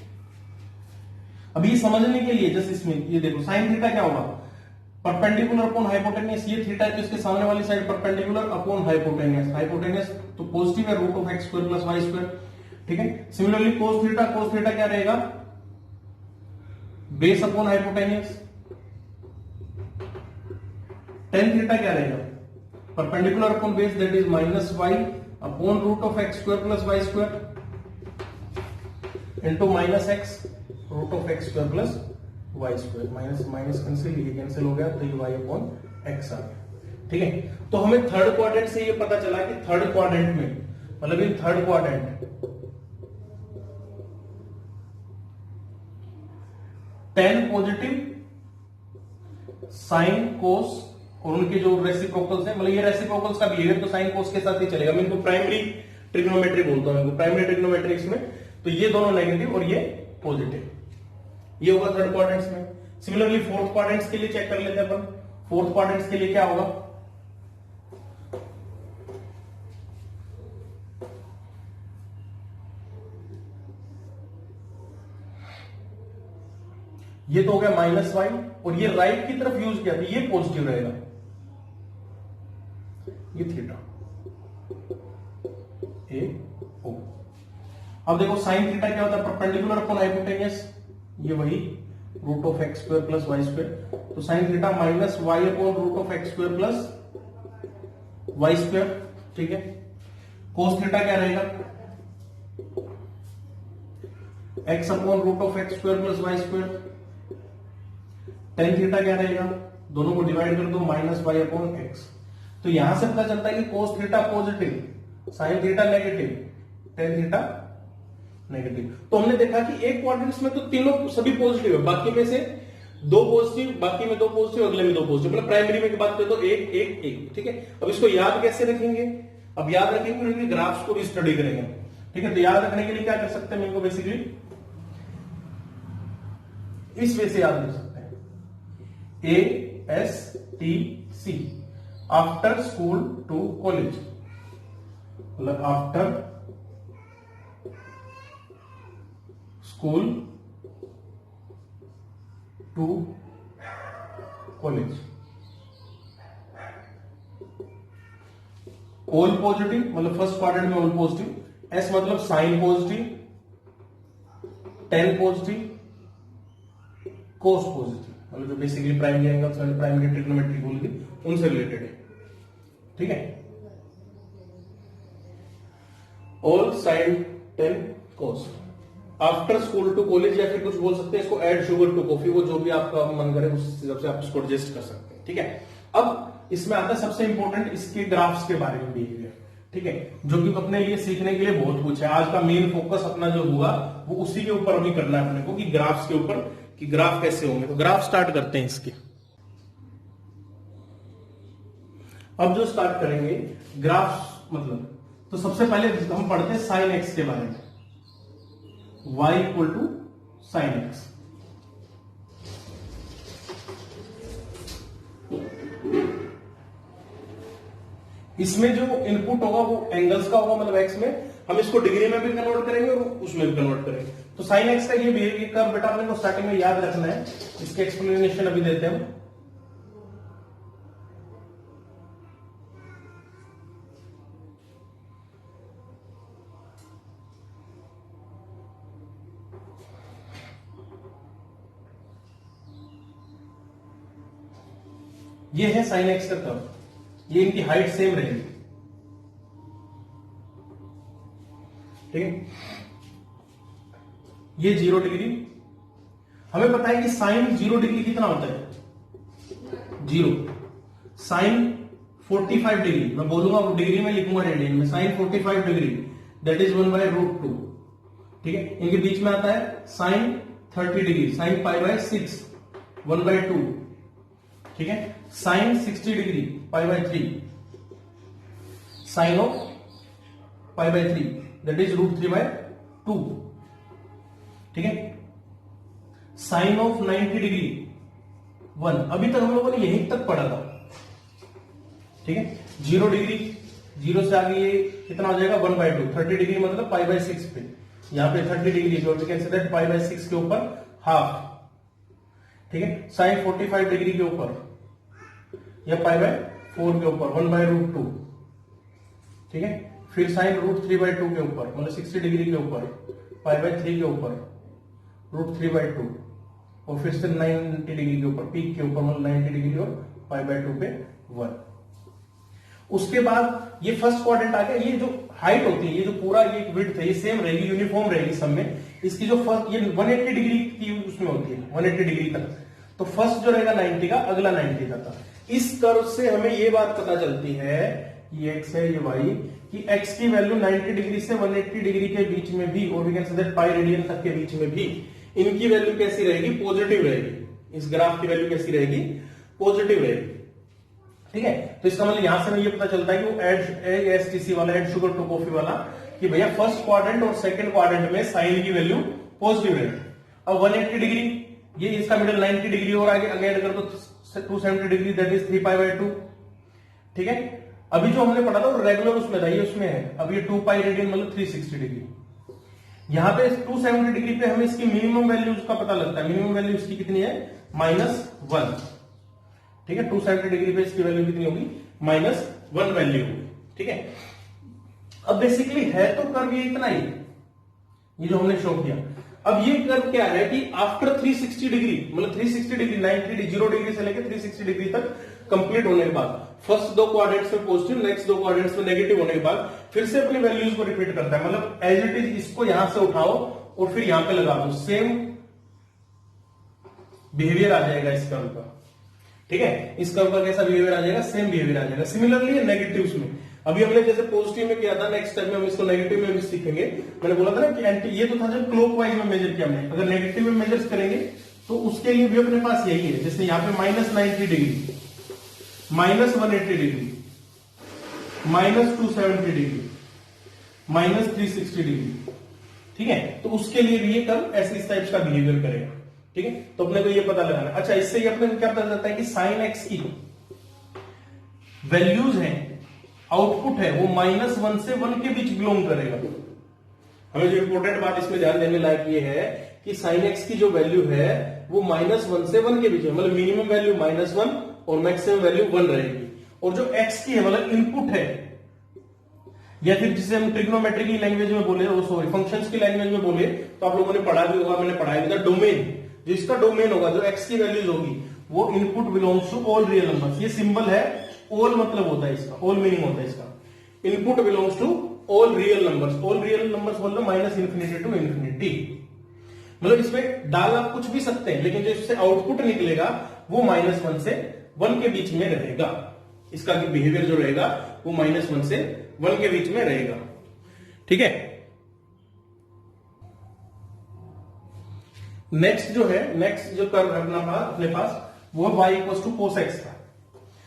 अभी समझने के लिए जैसे इसमें ये देखो साइन थीटा क्या होगा, परपेंडिकुलर अपॉन हाइपोटेनियस, ये थीटा है तो इसके सामने वाली side perpendicular upon hypotenuse, hypotenuse तो पॉजिटिव है root of x square plus Y square, ठीक है। सिमिलरली कोस थीटा क्या रहेगा, base upon hypotenuse. Tan theta क्या रहेगा, perpendicular upon base that is minus Y upon root of x square plus Y square into minus X root of x square plus Y square. Minus minus cancel, ये cancel हो गया तो ये Y upon x आ गया। ठीक है, तो हमें थर्ड क्वाड्रेंट से ये पता चला कि थर्ड क्वाड्रेंट में, मतलब in third quadrant ten positive sine cos और उनके जो रेसिप्रोकल्स हैं, मतलब ये रेसिप्रोकल्स का बिहेवियर तो साइन कोस के साथ ही चलेगा। मैं इनको प्राइमरी ट्रिग्नोमेट्री बोलता हूं, इनको प्राइमरी ट्रिग्नोमेट्रिक्स में। तो ये दोनों नेगेटिव और ये पॉजिटिव, ये होगा थर्ड क्वाड्रेंट्स में। सिमिलरली फोर्थ क्वाड्रेंट्स के लिए चेक कर लेते हैं अपन। फोर्थ क्वाड्रेंट्स के लिए क्या होगा, ये तो हो गया माइनस वाई और ये राइट की तरफ यूज किया तो ये पॉजिटिव रहेगा, ये थीटा ए ओ। अब देखो साइन थीटा क्या होता है, परपेंडिकुलर अपॉन हाइपोटेनियस, ये वही root of x square plus Y square. तो sine theta minus Y upon root of x square plus Y square. ठीक है, कोस थीटा क्या रहेगा, x upon root of x square plus Y square. Tan theta क्या रहेगा, दोनों को divide कर दो, माइनस वाई अपॉन एक्स। तो यहां से पता चलता है कि cos theta positive, sine theta negative, tan theta negative. तो हमने देखा कि एक क्वाड्रेंट्स में तो तीनों सभी पॉजिटिव है, बाकी में से दो पॉजिटिव, बाकी में दो पॉजिटिव, अगले में दो पॉजिटिव, मतलब प्राइमरी में की बात करें तो एक एक एक। ठीक है, अब इसको याद कैसे रखेंगे, अब याद रखेंगे उनके ग्राफ्स को भी स्टडी करेंगे। ठीक है, तो याद रखने के लिए क्या कर सकते हैं, इनको बेसिकली इस वे से याद कर सकते हैं, ASTC after school to college, मतलब after school to college. All positive, मतलब फर्स्ट क्वाड्रेंट में ऑल पॉजिटिव। एस मतलब sine positive, tan positive, cos positive, मतलब जो basically primary angles and primary trigonometry बोल दी उनसे रिलेटेड है। ठीक है, all sine tan cos after school to college, या फिर कुछ बोल सकते हैं इसको ऐड शुगर टू कॉफी, वो जो भी आपका मन करे उस हिसाब से आप इसको एडजस्ट कर सकते हैं। ठीक है, अब इसमें आता है सबसे इंपॉर्टेंट इसके ग्राफ्स के बारे में बिहेवियर। ठीक है, जो कि अपने लिए सीखने के लिए बहुत कुछ है। आज का मेन फोकस अपना जो हुआ वो उसी के ऊपर अभी करना है अपने को, कि ग्राफ्स के ऊपर, कि ग्राफ कैसे होंगे। तो ग्राफ स्टार्ट करते हैं इसके। अब जो स्टार्ट करेंगे ग्राफ, मतलब तो सबसे पहले हम पढ़ते हैं साइन एक्स के बारे में, y equal to sine X. इसमें जो इनपुट होगा वो एंगल्स का होगा, मतलब एक्स में हम इसको डिग्री में भी कन्वर्ट करेंगे और उसमें भी कन्वर्ट करेंगे। तो साइन एक्स का ये बिहेवियर कर्व बेटा अपने को स्टार्टिंग में याद रखना है, इसके एक्सप्लेनेशन अभी देते हैं हम। ये है साइन एक्स का कर्व, ये इनकी हाइट सेम रहेगी। ठीक है, ये 0 डिग्री। हमें पता है कि साइन 0 डिग्री कितना होता है, 0। साइन 45 डिग्री, मैं बोलूंगा वो डिग्री में लिखूंगा रेडियन में, साइन 45 डिग्री दैट इज 1/√2। ठीक है, इनके बीच में आता है साइन 30 डिग्री, साइन π/6 1/2। ठीक है, sine 60 degree π/3, sine of π/3 that is √3/2। ठीक है, साइन ऑफ 90 डिग्री 1। अभी तक हम लोगों ने यहीं तक पढ़ा था। ठीक है, 0 डिग्री, 0 से आगे ये कितना हो जाएगा 1/2। 30 डिग्री मतलब π/6 पे, यहां पे 30 डिग्री जो π/6 के ऊपर हाफ। ठीक है, साइन 45 डिग्री के ऊपर या π/4 के ऊपर 1/√2। ठीक है, फिर साइन √3/2 के ऊपर, मतलब 60 डिग्री के ऊपर, π/3 के ऊपर √3/2। और फिर से 90 डिग्री के ऊपर, पीक के ऊपर, मतलब 90 डिग्री और π/2 पे 1। उसके बाद ये फर्स्ट क्वाड्रेंट आ गया। ये जो हाइट होती है, ये जो पूरा ये विड्थ है, ये सेम रहेगी, यूनिफॉर्म रहेगी सब में। इसकी जो फर्स्ट, ये 180 डिग्री की उसमें होती है, 180 डिग्री तक। तो फर्स्ट जो रहेगा 90 का, अगला 90 का। इस कर्व से हमें ये बात पता चलती है, ये x है, ये y, कि x की वैल्यू 90 डिग्री से 180 डिग्री के बीच में भी, और we can say that pi radian तक के बीच में भी, इनकी वैल्यू कैसी रहेगी? पॉजिटिव रहेगी। इस ग्राफ की वैल्यू कैसी रहेगी? पॉजिटिव रहेगी। ठीक है, तो इसका मतलब यहां से हमें ये पता चलता है कि वो एसटीसी वाला, एड शुगर टू कॉफी वाला, कि भैया फर्स्ट क्वाड्रेंट और सेकंड क्वाड्रेंट में साइन की वैल्यू पॉजिटिव रहेगी। अब 180 डिग्री, ये इसका मिडल 90 डिग्री और आगे अगेन कर दो 270 डिग्री, दैट इज 3π/2। ठीक है, अभी जो हमने पढ़ा था वो रेगुलर उसमें था, ये उसमें है। अब ये 2π रेडियन मतलब 360 डिग्री। यहां पे 270 डिग्री पे हमें इसकी मिनिमम वैल्यू का पता लगता है। मिनिमम वैल्यू इसकी कितनी है? -1। ठीक है, 270 डिग्री पे इसकी वैल्यू कितनी होगी? -1 वैल्यू होगी। ठीक है, अब बेसिकली है तो कर्व ये इतना ही, ये जो हमने शो किया। अब ये कर्व क्या है कि आफ्टर 360 डिग्री, मतलब 360 डिग्री, 0 डिग्री से लेकर 360 डिग्री तक कंप्लीट होने के बाद, फर्स्ट दो क्वाड्रेंट्स में पॉजिटिव, नेक्स्ट दो क्वाड्रेंट्स में नेगेटिव होने के बाद फिर से अपनी वैल्यूज को रिपीट करता है। मतलब एज इट इज इसको यहां से उठाओ और फिर यहां पे लगा दो, सेम बिहेवियर आ जाएगा इस कर्व का। ठीक है, इस कर्व का कैसा बिहेवियर आ जाएगा? सेम बिहेवियर आ जाएगा। सिमिलरली नेगेटिव्स में, अभी हमने जैसे पॉजिटिव में किया था, नेक्स्ट टाइम में हम इसको नेगेटिव में भी सीखेंगे। मैंने बोला था ना कि एंटी, ये तो था जब क्लॉकवाइज में मेजर किया हमने, अगर नेगेटिव में मेजर्स करेंगे तो उसके लिए भी अपने पास यही है। जैसे यहाँ पे -90 डिग्री, -180 डिग्री, -270 डिग्री, -360 डिग्री। ठीक है, तो उसके लिए भी ये कर्व ऐसे इस टाइप का बिहेवियर करेगा। ठीक है, तो अपने को ये पता लगाना। अच्छा, इससे ये अपने को क्या पता चलता है कि साइन एक्स की वैल्यूज है, आउटपुट है, वो -1 से 1 के बीच बिलोंग करेगा। हमें जो इंपॉर्टेंट बात इसमें ध्यान देने लायक ये है कि साइन एक्स की जो वैल्यू है वो -1 से 1 के बीच है, मतलब मिनिमम वैल्यू -1 और मैक्सिमम वैल्यू 1 रहेगी। और जो एक्स की है, मतलब इनपुट है, या फिर जिसे हम ट्रिग्नोमेट्री की लैंग्वेज में बोले, सॉरी फंक्शंस की लैंग्वेज में बोले, तो आप लोगों ने पढ़ा भी होगा, मैंने पढ़ाया भी था, डोमेन, जो इसका डोमेन होगा, जो एक्स की वैल्यूज होगी, वो input belongs to all real numbers. ये सिंबल है, ऑल मतलब होता है इसका, ऑल मीनिंग होता है इसका। Input belongs to all real numbers. All real numbers बोल लो -∞ टू ∞। मतलब इसमें डाल आप कुछ भी सकते हैं, लेकिन जो इससे आउटपुट निकलेगा वो -1 से 1 के बीच में रहेगा। इसका बिहेवियर जो रहेगा वो -1 से 1 के बीच में रहेगा। ठीक है, नेक्स्ट जो कर्व है अपने पास वो y = cos x का।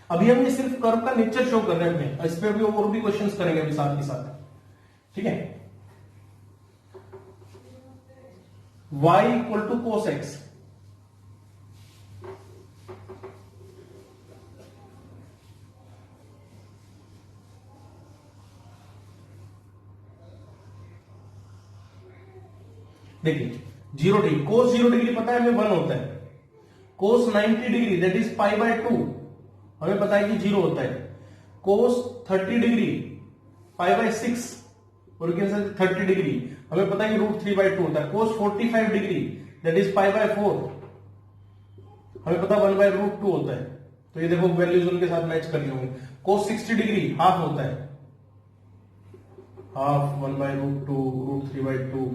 अभी हम ये सिर्फ कर्व का नेचर शो कर रहे हैं, इस पे भी और भी क्वेश्चंस करेंगे अभी साथ ही साथ। ठीक है, y = cos x। देखिए 0 डिग्री, cos 0 डिग्री पता है हमें 1 होता है, cos 90 डिग्री दैट इज π/2 हमें पता है कि 0 होता है, cos 30 डिग्री π/6 और 30 डिग्री हमें पता है कि √3/2 होता है, cos 45 डिग्री दैट इज π/4 हमें पता 1/√2 होता है। तो ये देखो वैल्यूज उनके साथ मैच कर लिए होंगे। cos 60 डिग्री हाफ होता है, हाफ 1/√2 √3/2।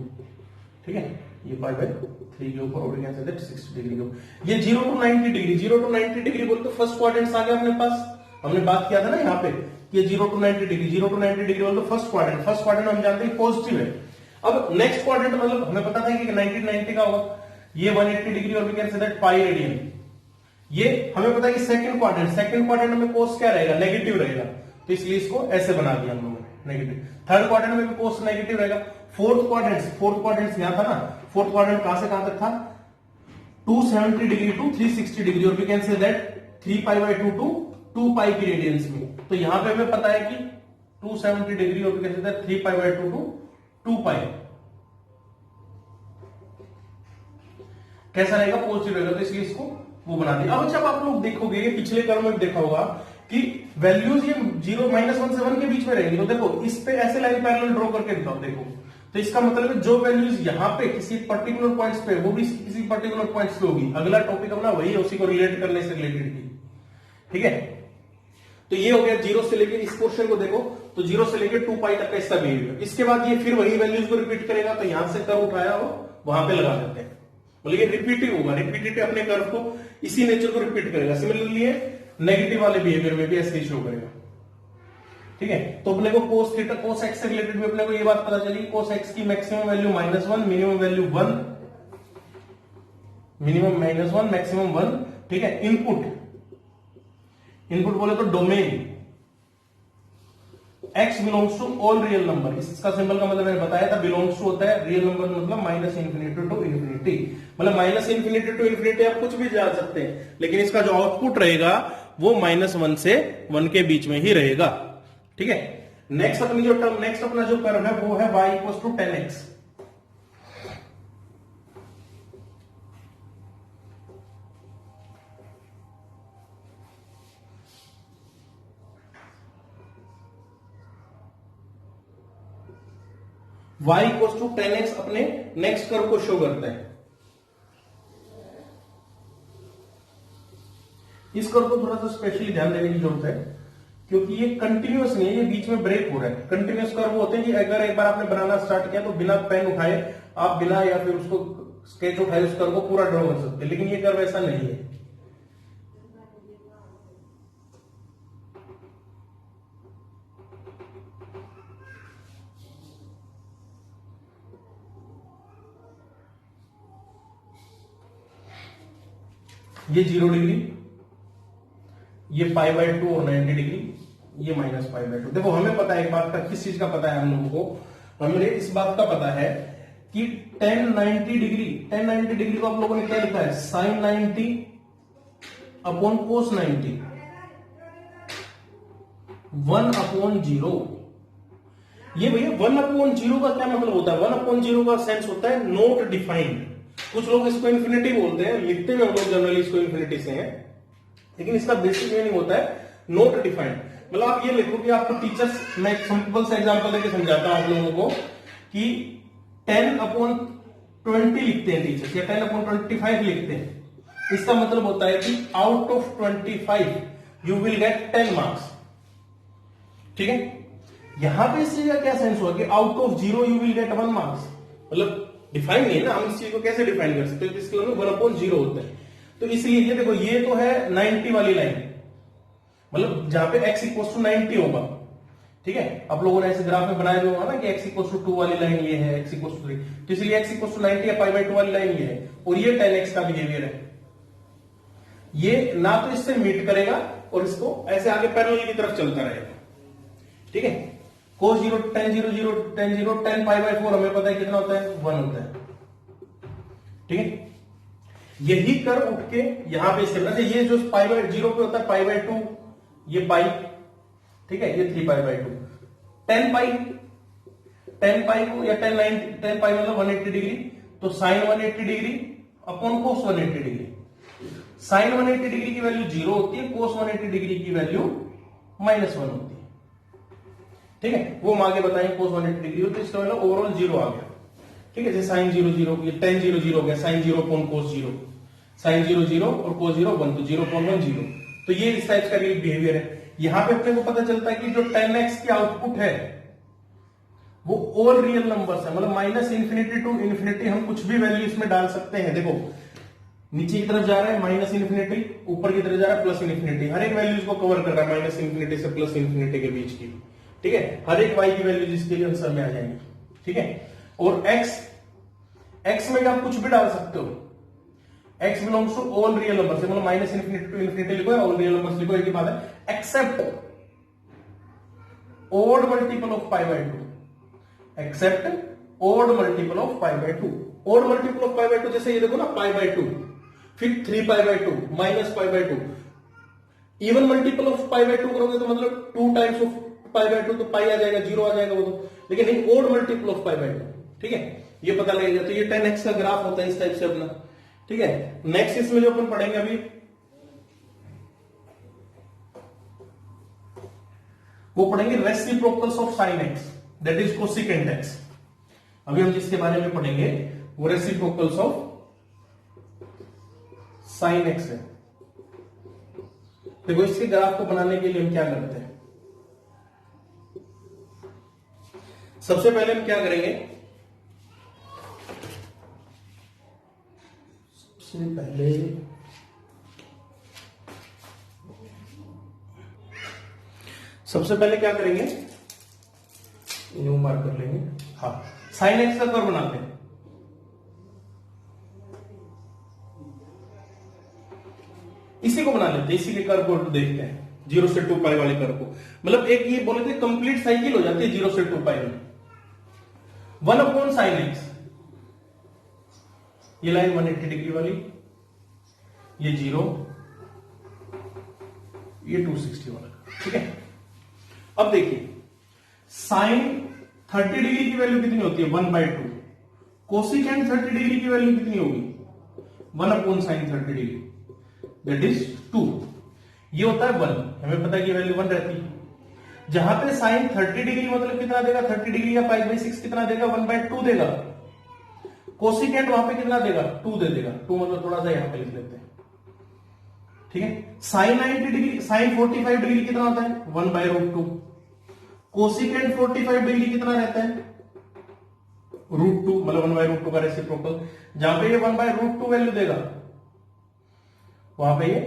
ठीक है, ये π/3 के ऊपर और 60 डिग्री को, ये 0 to 90 डिग्री, 0 to 90 डिग्री बोलते फर्स्ट क्वाड्रेंट्स आ गया अपने पास। हमने बात किया था ना यहाँ पे कि 0 to 90 डिग्री, 0 to 90 डिग्री बोलते फर्स्ट क्वाड्रेंट। फर्स्ट क्वाड्रेंट हम जानते हैं पॉजिटिव है। अब नेक्स्ट क्वाड्रेंट मतलब हमें पता था कि 90 का होगा, ये 180 डिग्री और we can say that pi radian. ये हमें पता है कि सेकंड क्वाड्रेंट में कोस क्या रहेगा? नेगेटिव रहेगा, तो इसलिए इसको ऐसे बना दिया हम लोगों ने, नेगेटिव। थर्ड क्वाड्रेंट में भी कोस नेगेटिव रहेगा। फोर्थ क्वाड्रेंट यहां था ना, फोर्थ क्वाड्रेंट कहां से कहां तक था? 270 डिग्री टू 360 डिग्री और we can say that 3π/2 to 2π की रेडियंस में। तो यहां पे हमें पता है कि 270 डिग्री और we can say that 3π/2 to 2π कैसा रहेगा? पॉजिटिव रहेगा, तो इसलिए इसको वो बना दिया। अब जब आप लोग देखोगे, पिछले कर्व में देखा होगा कि वैल्यूज ये 0 -1 से 1 के बीच में रहेंगी, तो देखो इस पे ऐसे लाइन पैरेलल ड्रॉ करके दिखाओ। देखो तो इसका मतलब है जो वैल्यूज यहाँ पे किसी पर्टिकुलर पॉइंट्स पे, वो भी किसी पर्टिकुलर पॉइंट्स पे होगी। अगला टॉपिक अपना वही है, उसी को रिलेट करने से रिलेटेड की। ठीक है, तो ये हो गया जीरो से लेकर, इस पोर्शन को देखो तो जीरो से लेकर 2 पाई तक का इसका बिहेवियर। इसके बाद ये फिर वही वैल्यूज को रिपीट करेगा, तो यहां से कर्व उठाया हो वहां पे लगा देते हैं, बोले ये रिपीटिव होगा, रिपीटेड अपने कर्व को इसी नेचर को रिपीट करेगा। सिमिलरली ये नेगेटिव वाले बिहेवियर में भी ऐसे ही शो करेगा। ठीक है, तो अपने को कोस थीटा कोस एक्स से रिलेटेड भी अपने को ये बात पता चली, कोस एक्स की maximum value -1, minimum value 1, minimum -1 maximum 1। ठीक है, इनपुट बोले तो domain x belongs to all real number. इसका सिंबल का मतलब मैंने बताया था, बिलोंग्स टू होता है रियल नंबर मतलब -∞ टू इन्फिनिटी, मतलब -∞ टू इन्फिनिटी आप कुछ भी जा सकते हैं, लेकिन इसका जो आउटपुट रहेगा वो -1 से 1 के बीच में ही रहेगा। ठीक है, नेक्स्ट अपनी जो टर्म, नेक्स्ट अपना जो कर्व है वो है y equals to 10x। y equals to 10x अपने नेक्स्ट कर्व को शो करता है। इस कर्व को थोड़ा सा स्पेशली ध्यान देने की जरूरत है, क्योंकि ये कंटिन्यूअस नहीं है, ये बीच में ब्रेक हो रहा है। कंटिन्यूअस कर्व होते हैं कि अगर एक बार आपने बनाना स्टार्ट किया तो बिना पेन उठाए आप बिना या फिर उसको स्केच उठाए उस कर्व को पूरा ड्रॉ कर सकते हैं, लेकिन ये कर्व ऐसा नहीं है। ये 0 डिग्री, ये π/2 और 90 डिग्री, ये -π/2। देखो हमें पता है एक बात का, किस चीज का पता है हम लोगों को, हमें इस बात का पता है कि tan 90 डिग्री को आप लोगों ने क्या लिखा है, sin 90 अपॉन cos 90, 1/0। ये भैया 1/0 का क्या मतलब होता है? 1/0 का सेंस होता है नॉट डिफाइंड। कुछ लोग इसको इन्फिनिटी बोलते हैं, लिखते हुए हम लोग जनरली इसको इन्फिनिटी से हैं, लेकिन इसका बेसिक मीनिंग होता है नॉट डिफाइंड। मतलब आप ये लिखो कि आपको टीचर्स, मैं एक सिंपल सा एग्जांपल देके समझाता हूं आप लोगों को कि 10/20 लिखते हैं टीचर्स, या 10/25 लिखते हैं। इसका मतलब होता है कि out of 25 you will get 10 marks. ठीक है, यहां पे इस चीज का क्या सेंस हुआ कि out of 0 you will get 1 marks, मतलब डिफाइन नहीं है ना, हम इस चीज को कैसे डिफाइन कर सकते हैं? इसके लिए 1/0 होता है। तो इसलिए ये देखो, ये तो है 90 वाली लाइन, मतलब जहां पे x इक्वल टू 90 होगा। ठीक है, आप लोगों ने ऐसे ग्राफ में बनाया होगा ना कि x इक्वल टू 2 वाली लाइन ये है, x इक्वल टू 3, तो इसलिए x इक्वल टू 90 या π/2 वाली लाइन ये है, और ये 10x का बिहेवियर है। ये ना तो इससे मीट करेगा और इसको ऐसे आगे पैरेलल की तरफ चलता रहेगा। ठीक है, cos 0 tan 0 0 tan 0 tan π/4 हमें पता है कितना होता है, 1 होता है। ठीक है, यही कर्व उठ के यहां पे इससे वैसे ये जो π/0 पे होता है π/2, ये पाई, ठीक है, ये 3π/2। 10 पाई को या 10 पाई मतलब 180 डिग्री, तो sine 180 degree upon cos 180 degree. Sine 180 degree की वैल्यू 0 होती है, कोस 180 डिग्री की वैल्यू -1 होती है। ठीक है, वो हम आगे बताएंगे। कोस 180 डिग्री होती है, इसका मतलब ओवरऑल 0 आ गया। ठीक है, जैसे साइन 0 0, tan 0 0 हो गया, साइन 0 अपॉन कोस 0, साइन 0 0 और कोस 0 1, तो 0.1 0। तो ये इस टाइप का बिहेवियर है। यहां पे अपने को पता चलता है कि जो 10x की आउटपुट है वो ऑल रियल नंबर्स है, मतलब -∞ टू इन्फिनिटी हम कुछ भी वैल्यू इसमें डाल सकते हैं। देखो नीचे की तरफ जा रहा है -∞, ऊपर की तरफ जा रहा है +∞। हर एक वैल्यूज को कवर कर रहा है -∞ से +∞ के बीच की। ठीक है, हर एक y की वैल्यू जिसके लिए आंसर में आ जाएंगी। ठीक है, और x में आप कुछ भी डाल सकते हो। x belongs to all real number से, मतलब -∞ टू इन्फिनिटी लिखो या ऑल रियल नंबर्स लिखो, एक ही बात है, except odd multiple of π/2, except odd multiple of π/2। Odd multiple of π/2 जैसे ये देखो ना π/2, फिर 3π/2 -π/2। इवन मल्टीपल ऑफ π/2 करोगे तो मतलब 2 टाइम्स ऑफ π/2, तो पाई आ जाएगा, 0 आ जाएगा वो तो, लेकिन नहीं ओड मल्टीपल ऑफ π/2। ठीक है, ये पता लगेगा। तो ये 10x का ग्राफ होता है इस टाइप से अपना। ठीक है, नेक्स्ट इसमें जो अपन पढ़ेंगे अभी, वो पढ़ेंगे reciprocals of sine x, that is cosecant x। अभी हम जिसके बारे में पढ़ेंगे वो रेसिप्रोकल्स ऑफ साइन एक्स है। देखो इसके ग्राफ को बनाने के लिए हम क्या करते हैं, सबसे पहले हम क्या करेंगे, सबसे पहले क्या करेंगे, न्यू मार्क कर लेंगे। हाँ, साइन एक्स का कर्व बनाते हैं। इसी को बना लेते हैं, इसी के कर्व को देखते हैं, 0 से 2 पाई वाले कर्व को। मतलब एक ये बोले थे कंप्लीट साइकिल हो जाती है 0 से 2 पाई में। 1/sin x, ये लाइन 180 डिग्री वाली, ये 0, ये 260 वाला, ठीक है। अब देखिए साइन 30 डिग्री की वैल्यू कितनी होती है, 1/2। कोसिकेंट 30 डिग्री की वैल्यू कितनी होगी, 1/sin 30 डिग्री, दैट इज 2। ये होता है 1, हमें पता है कि वैल्यू 1 रहती है। जहां पे साइन 30 डिग्री मतलब कितना देगा, 30 डिग्री का π/6 कितना देगा, 1/2 देगा। कोसिकेंट वहां पे कितना देगा, 2 दे देगा। 2 मतलब थोड़ा सा यहां पे लिख लेते हैं, ठीक है। साइन 90 डिग्री, साइन 45 डिग्री कितना होता है, 1/√2। कोसिकेंट 45 डिग्री कितना रहता है, √2, मतलब 1/√2 का रेसिप्रोकल। जहां पे ये 1/√2 वैल्यू देगा, वहां पे ये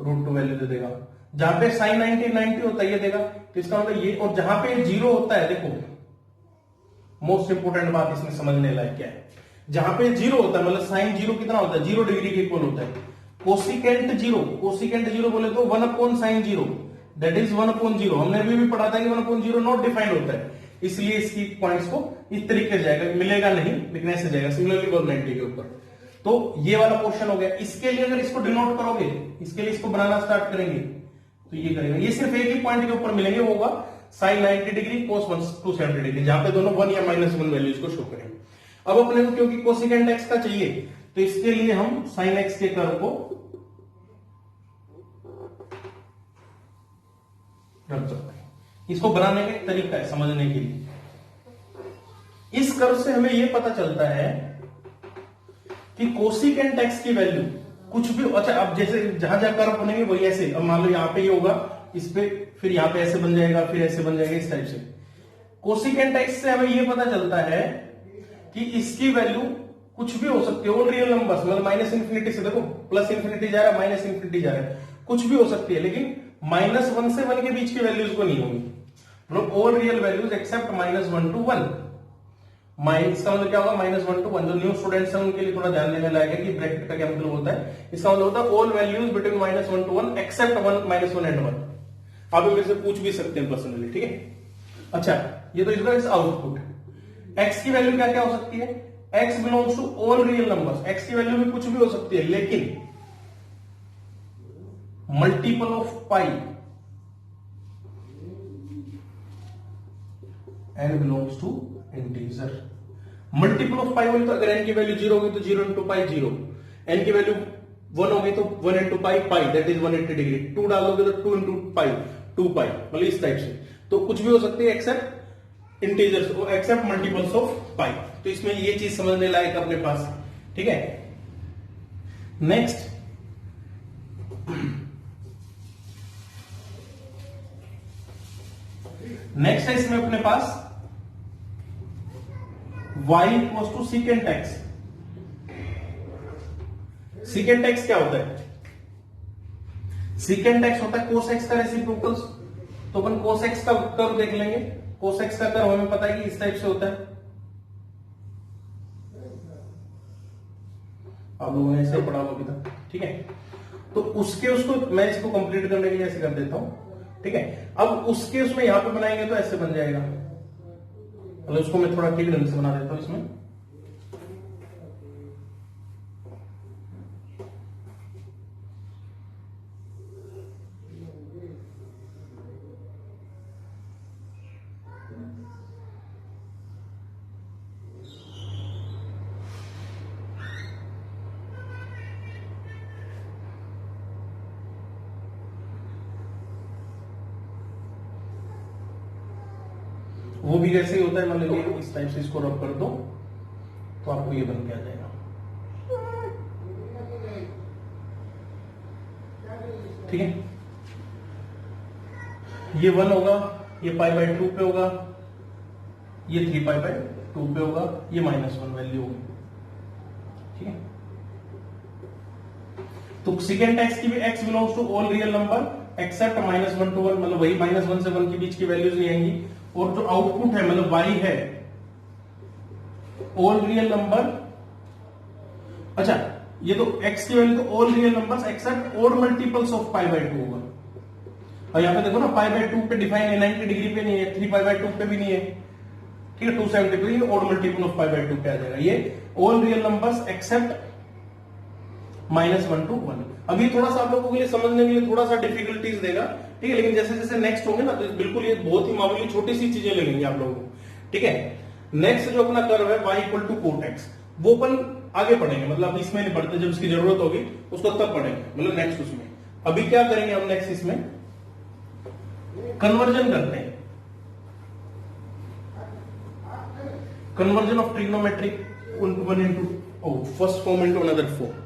√2 वैल्यू दे देगा। जहां पे साइन 90 होता है ये देगा, तो इसका मतलब ये। और जहां पे 0 होता है, देखो मोस्ट इंपोर्टेंट बात इसमें समझने लायक क्या है, जहां पे 0 होता है मतलब साइन 0 कितना होता है, 0 डिग्री के इक्वल होता है। कोसिकेंट 0, कोसिकेंट 0 बोले तो 1/sin 0, दैट इज 1/0। हमने अभी भी पढ़ा था कि 1/0 नॉट डिफाइंड होता है, इसलिए इसकी पॉइंट्स को इस तरीके से जाएगा, मिलेगा नहीं लेकिन ऐसे जाएगा। सिमिलरली cos 90 के ऊपर, तो ये वाला पोर्शन हो गया। इसके लिए अगर इसको डिनोट करोगे, इसके लिए इसको बनाना स्टार्ट करेंगे तो ये करेगा, ये सिर्फ एक ही पॉइंट के ऊपर मिलेंगे, वो होगा साइन 90 डिग्री cos 270 डिग्री, जहां पे दोनों 1 या -1 वैल्यूज को शो करेंगे। अब अपने को क्योंकि कोसिकेंट x का चाहिए, तो इसके लिए हम साइन x के कर्व को रख सकते हैं। इसको बनाने का एक तरीका है समझने के लिए। इस कर्व से हमें यह पता चलता है कि कोसिकेंट x की वैल्यू कुछ भी, अच्छा अब जैसे जहां जहां कर्व बनेंगे वही ऐसे, अब मान लो यहां पे ये होगा, इस पे फिर यहां पे ऐसे बन जाएगा, फिर ऐसे बन जाएगा, इस टाइप से। कोसिकेंट x से हमें यह पता चलता है कि इसकी वैल्यू कुछ भी हो सकती है, ऑल रियल नंबर्स, मतलब -∞ से, देखो +∞ जा रहा है, -∞ जा रहा है, कुछ भी हो सकती है, लेकिन -1 से 1 के बीच की वैल्यूज को नहीं होगी, मतलब all real values except -1 to 1। इसका मतलब क्या होगा, -1 to 1। जो न्यू स्टूडेंट्स हैं उनके लिए थोड़ा ध्यान देने लायक है कि ब्रैकेट का क्या मतलब होता है। इसका मतलब होता है all values between -1 to 1 except 1 and 1। आप मेरे से पूछ भी सकते हैं पर्सनली, ठीक है। अच्छा, ये तो इसका इस आउटपुट। x की वैल्यू क्या क्या हो सकती है, x belongs to all real numbers, x की वैल्यू भी कुछ भी हो सकती है, लेकिन multiple of pi n belongs to integer. Multiple of pi होगी तो अगर n की वैल्यू 0 होगी तो 0 into पाई 0, n की वैल्यू 1 होगी तो 1 into pi pi, that is 180 degree. 2 डाल दोगे तो 2 into पाई 2 पाई, मतलब इस टाइप से। तो कुछ भी हो सकती है except integers, except multiples of pi. तो इसमें ये चीज समझने लायक अपने पास, ठीक है। नेक्स्ट, नेक्स्ट है इसमें अपने पास y equals to secant x। Secant x क्या होता है, सीकेंट x होता है cos x का रेसिप्रोकल। तो अपन cos x का कर्व देख लेंगे। cos x का कर्व हमें पता है कि इस टाइप से होता है, आप लोगों ने इसे पढ़ा होगा अभी तक, ठीक है। तो उसको मैं इसको कंप्लीट करने के लिए ऐसे कर देता हूं, ठीक है। अब उसके उसमें यहां पे बनाएंगे तो ऐसे बन जाएगा, मतलब उसको मैं थोड़ा ठीक ढंग से बना देता हूं इसमें। वो भी ऐसे ही होता है, मतलब इस टाइप से इसको रब कर दो, तो आपको ये बन के आ जाएगा। ठीक है, ये 1 होगा, ये π/2 पे होगा, ये 3π/2 पे होगा, ये -1 वैल्यू होगी। ठीक है, तो सेकेंड एक्स की भी x belongs to all real number except -1 to 1, मतलब वही -1 से 1 के बीच की वैल्यूज नहीं आएंगी। और जो आउटपुट है मतलब y है ऑल रियल नंबर, अच्छा ये तो x की वैल्यू तो all real numbers except odd multiples of π/2 होगा। और यहां पे देखो ना π/2 पे डिफाइन है, 90 डिग्री पे नहीं है, 3π/2 पे भी नहीं है। ठीक है, 270 पे ये ऑड मल्टीपल ऑफ π/2 पे आ जाएगा। ये all real numbers accept -1 to 1। अभी थोड़ा सा आप लोगों के लिए समझने के लिए थोड़ा सा डिफिकल्टीज देगा। ठीक है, लेकिन जैसे जैसे नेक्स्ट होंगे ना तो बिल्कुल ये बहुत ही मामूली छोटी सी चीजें लगेंगी आप लोगों को। ठीक है, नेक्स्ट जो अपना कर्व है y = cot x, वो अपन आगे पढ़ेंगे, मतलब इसमें नहीं पढ़ते, जब इसकी जरूरत होगी उसको तब पढ़ेंगे, मतलब नेक्स्ट उसमें। अभी क्या करेंगे हम नेक्स्ट इसमें कन्वर्जन करते हैं, conversion of trigonometric 1 into first form into another form.